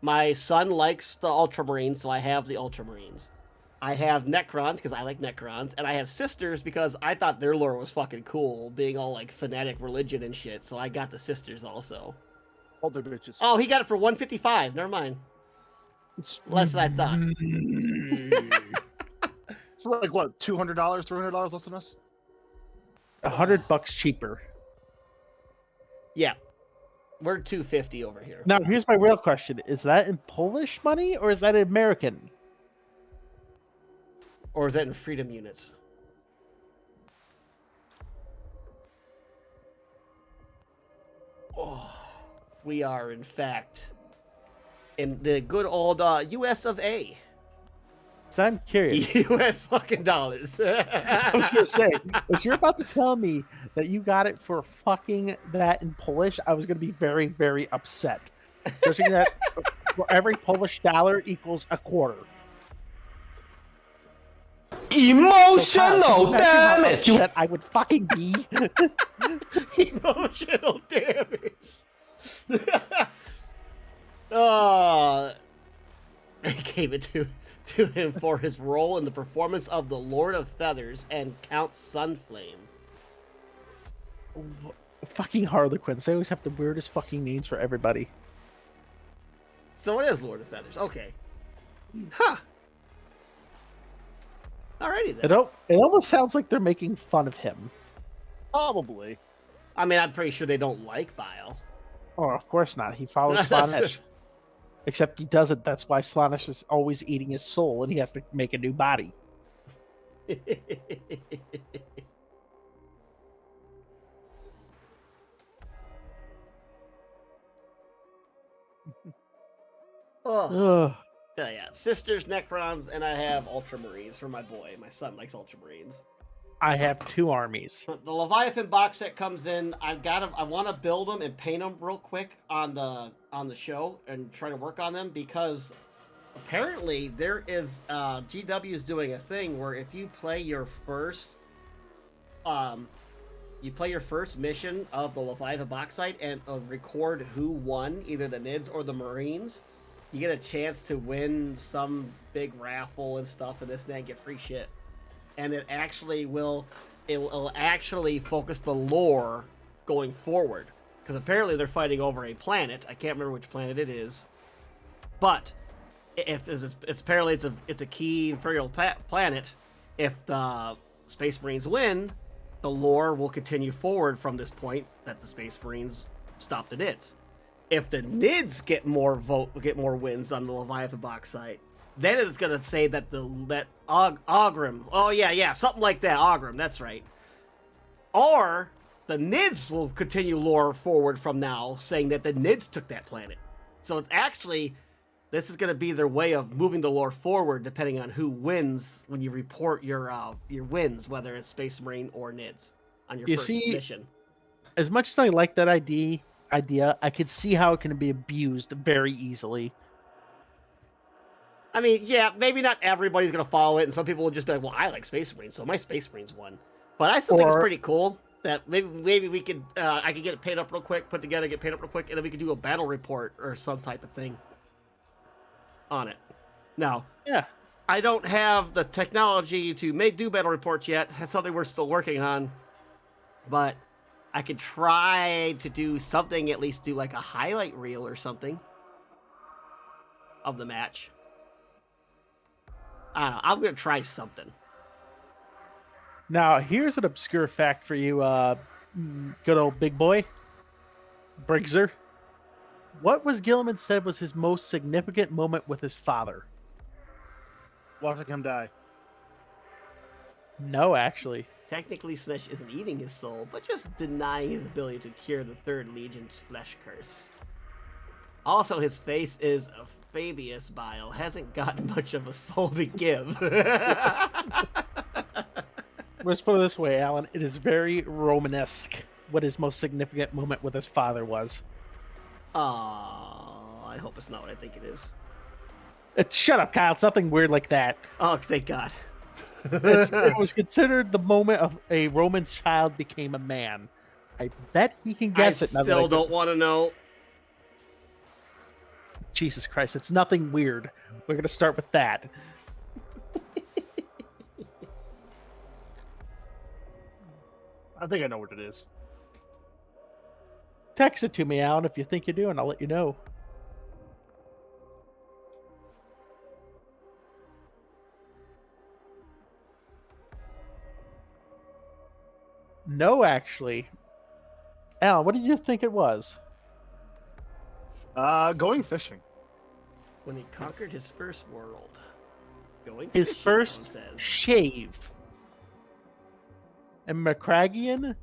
My son likes the Ultramarines, so I have the Ultramarines. I have Necrons because I like Necrons, and I have Sisters because I thought their lore was fucking cool, being all like fanatic religion and shit. So I got the Sisters also. Older bitches. Oh, he got it for 155. Never mind. Less than I thought. So like what? $200, $300 less than us? $100 cheaper. Yeah, we're 250 over here. Now, here's my real question: is that in Polish money or is that in American? Or is that in freedom units? Oh, we are in fact in the good old US of A. So I'm curious. U.S. fucking dollars. I was gonna say, if you're about to tell me that you got it for fucking that in Polish, I was gonna be very, very upset. Especially that for every Polish dollar equals a quarter. Emotional damage. That I would fucking be. Emotional damage. Oh, they gave it to him for his role in the performance of the Lord of Feathers and Count Sunflame. Fucking Harlequins. They always have the weirdest fucking names for everybody. So it is Lord of Feathers. Okay. Huh. Alrighty then. It almost sounds like they're making fun of him. Probably. I mean, I'm pretty sure they don't like Bile. Oh, of course not. He follows Slaanesh. Except he doesn't. That's why Slaanesh is always eating his soul, and he has to make a new body. Oh. Ugh. Yeah. Sisters, Necrons, and I have Ultramarines for my boy. My son likes Ultramarines. I have 2 armies. The Leviathan box set comes in. I want to build them and paint them real quick on the show and try to work on them because apparently there is GW is doing a thing where if you play your first mission of the Leviathan box set and record who won, either the Nids or the Marines, you get a chance to win some big raffle and stuff and this and that and get free shit. And it will actually focus the lore going forward. Because apparently they're fighting over a planet. I can't remember which planet it is. But if it's apparently it's a key Imperial planet. If the Space Marines win, the lore will continue forward from this point that the Space Marines stop the Nids. If the Nids get more wins on the Leviathan box site, then it's gonna say that Ogrim. Oh yeah, something like that. Ogrim, that's right. Or the Nids will continue lore forward from now, saying that the Nids took that planet. So it's actually this is gonna be their way of moving the lore forward, depending on who wins when you report your wins, whether it's Space Marine or Nids on your first mission. As much as I like that idea, I could see how it can be abused very easily. I mean, yeah, maybe not everybody's going to follow it, and some people will just be like, well, I like Space Marines, so my Space Marines won. But I still think it's pretty cool that maybe we could, I could get it paid up real quick, get paid up real quick, and then we could do a battle report or some type of thing on it. Now, yeah, I don't have the technology to do battle reports yet. That's something we're still working on. But I could try to do something, at least do like a highlight reel or something of the match. I don't know. I'm going to try something. Now, here's an obscure fact for you, good old big boy, Brigzer. What was Gilliman said was his most significant moment with his father? Watching him die. No, actually. Technically, Slaanesh isn't eating his soul, but just denying his ability to cure the Third Legion's flesh curse. Also, his face is a Fabius Bile. Hasn't got much of a soul to give. Let's put it this way, Alan. It is very Romanesque what his most significant moment with his father was. I hope it's not what I think it is. Shut up, Kyle. It's nothing weird like that. Oh, thank God. It was considered the moment of a Roman child became a man. I bet he can guess it. I still don't want to know. Jesus Christ, it's nothing weird. We're going to start with that. I think I know what it is. Text it to me, Alan, if you think you do, and I'll let you know. No, actually. Alan, what did you think it was? Going fishing. When he conquered his first world. Going His fishing, first Alan says. shave. In Macragian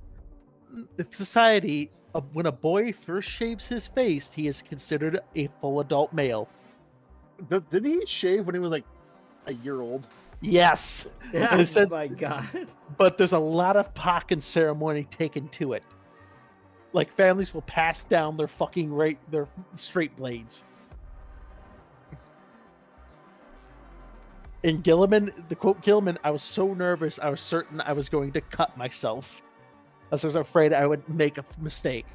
society, when a boy first shaves his face, he is considered a full adult male. Did he shave when he was like A year old. Yes. Yeah, And it said, my God. but there's a lot of pomp and ceremony taken to it. Like families will pass down their their straight blades. In Gilliman, the quote Gilliman, I was so nervous, I was certain I was going to cut myself. As I was afraid I would make a mistake.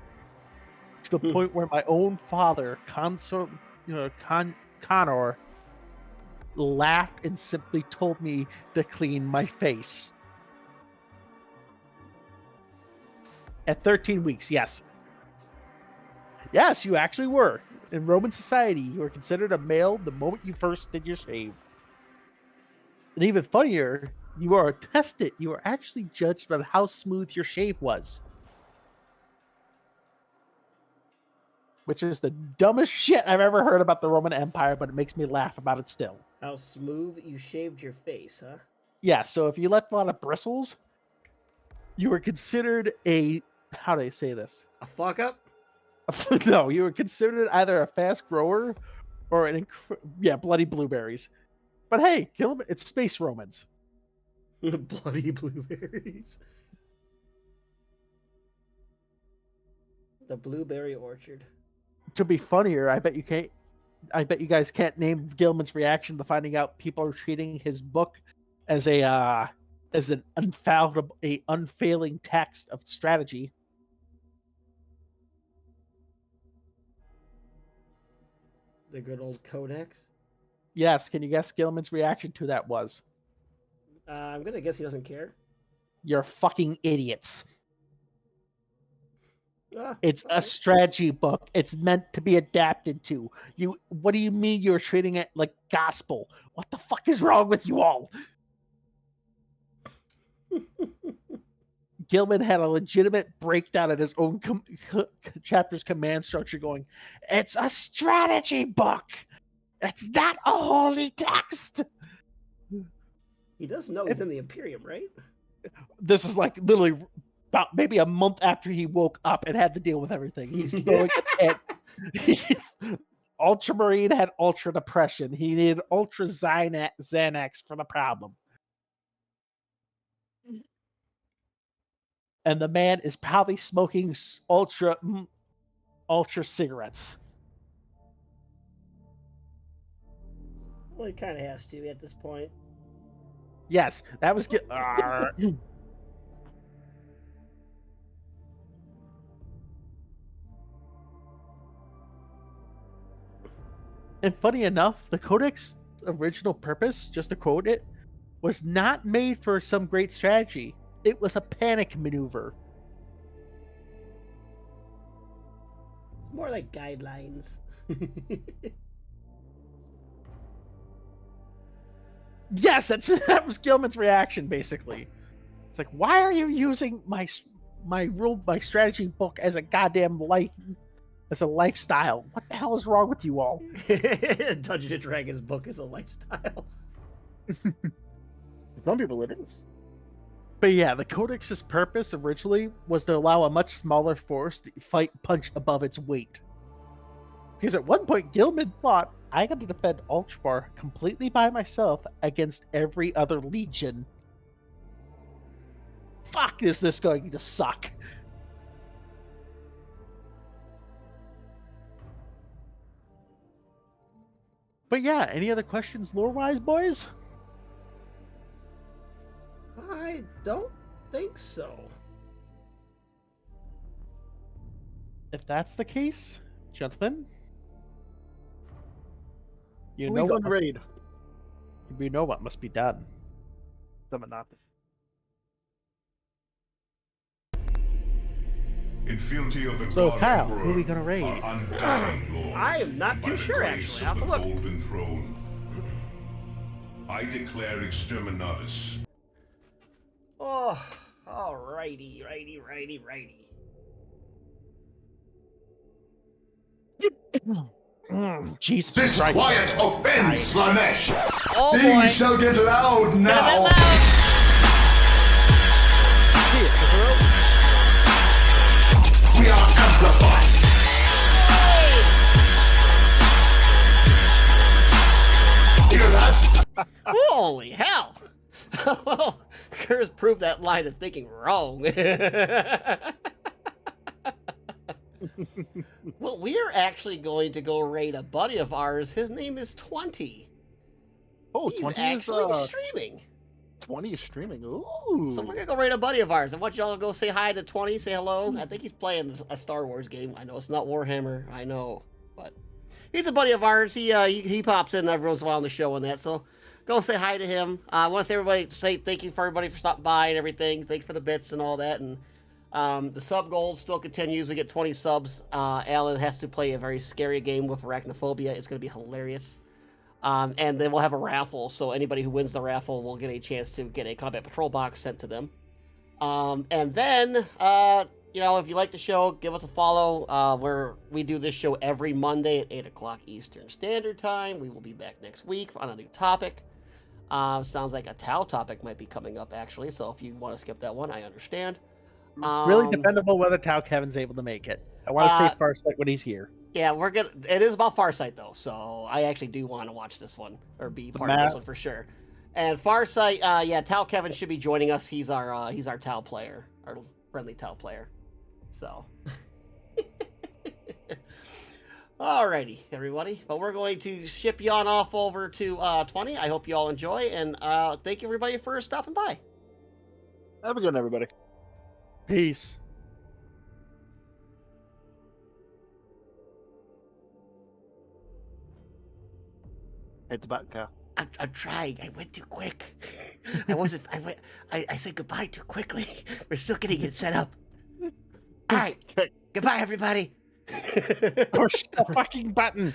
To the point where my own father, Connor, laughed and simply told me to clean my face. At 13 weeks, yes. Yes, you actually were. In Roman society, you were considered a male the moment you first did your shave. And even funnier, you are tested. You are actually judged by how smooth your shave was. Which is the dumbest shit I've ever heard about the Roman Empire, but it makes me laugh about it still. How smooth you shaved your face, huh? Yeah, so if you left a lot of bristles, you were considered a, how do I say this? A fuck up? No, you were considered either a fast grower or bloody blueberries. But hey, kill them. It's space Romans. Bloody blueberries. The blueberry orchard. To be funnier, I bet you guys can't name Gilman's reaction to finding out people are treating his book as an unfailing text of strategy. The good old codex. Yes, can you guess Gilman's reaction to that was? I'm gonna guess he doesn't care. You're fucking idiots. Ah, It's a strategy book. It's meant to be adapted to. What do you mean you're treating it like gospel? What the fuck is wrong with you all? Gilman had a legitimate breakdown at his own chapter's command structure going, it's a strategy book. It's not a holy text. He does know he's in the Imperium, right? This is like literally about maybe a month after he woke up and had to deal with everything. He's throwing Ultramarine had ultra depression. He needed ultra Xanax for the problem. And the man is probably smoking ultra cigarettes. Well, he kind of has to at this point. Yes, that was good. And funny enough, the Codex's original purpose, just to quote it, was not made for some great strategy. It was a panic maneuver. It's more like guidelines. Yes, that was Gilman's reaction, basically. It's like, why are you using my strategy book as a goddamn as a lifestyle? What the hell is wrong with you all? Dungeons and Dragons book is a lifestyle. Some people it is. But yeah, the Codex's purpose originally was to allow a much smaller force to punch above its weight. Because at one point, Gilman thought, I got to defend Ultramar completely by myself against every other legion. Fuck, is this going to suck? But yeah, any other questions lore-wise, boys? I don't think so. If that's the case, gentlemen, you We know go what to raid. must be done. In fealty of the So, God Kyle, Emperor, who are we gonna raid? our undying Lord, I am not by too the sure, grace actually. I'll of have the to look. Golden Throne, I declare exterminatus. Oh, righty. Jesus This Christ. quiet offends, Slanesh. Oh boy. Things shall get loud Get a bit now. loud. We are amplified. Hear that? Holy hell! Well, Curse proved that line of thinking wrong. Well, we are actually going to go raid a buddy of ours. His name is 20. Oh, He's 20 actually is, streaming. 20 is streaming. Ooh. So we're gonna go raid a buddy of ours. I want y'all to go say hi to 20, say hello. I think he's playing a Star Wars game. I know it's not Warhammer, I know, but he's a buddy of ours. He pops in every once in a while on the show and that. So go say hi to him. I want to say thank you for everybody for stopping by and everything. Thanks for the bits and all that. And the sub goal still continues. We get 20 subs. Alan has to play a very scary game with arachnophobia. It's gonna be hilarious. And then we'll have a raffle, so anybody who wins the raffle will get a chance to get a Combat Patrol box sent to them. And then, if you like the show, give us a follow. Where we do this show every Monday at 8 o'clock Eastern Standard Time. We will be back next week on a new topic. Sounds like a Tau topic might be coming up, actually, so if you want to skip that one, I understand. Really dependable whether Tau Kevin's able to make it. I want to say Farsight when he's here. Yeah, it is about Farsight though, so I actually do want to watch this one or be part of this one for sure. And Farsight, Tau Kevin should be joining us. He's our Tau player, our friendly Tau player. So, alrighty, everybody. But we're going to ship you on off over to 20. I hope you all enjoy, and thank you everybody for stopping by. Have a good one, everybody. Peace. Hit the button, Kyle. I'm trying. I went too quick. I said goodbye too quickly. We're still getting it set up. All right. Goodbye, everybody. Push the fucking button.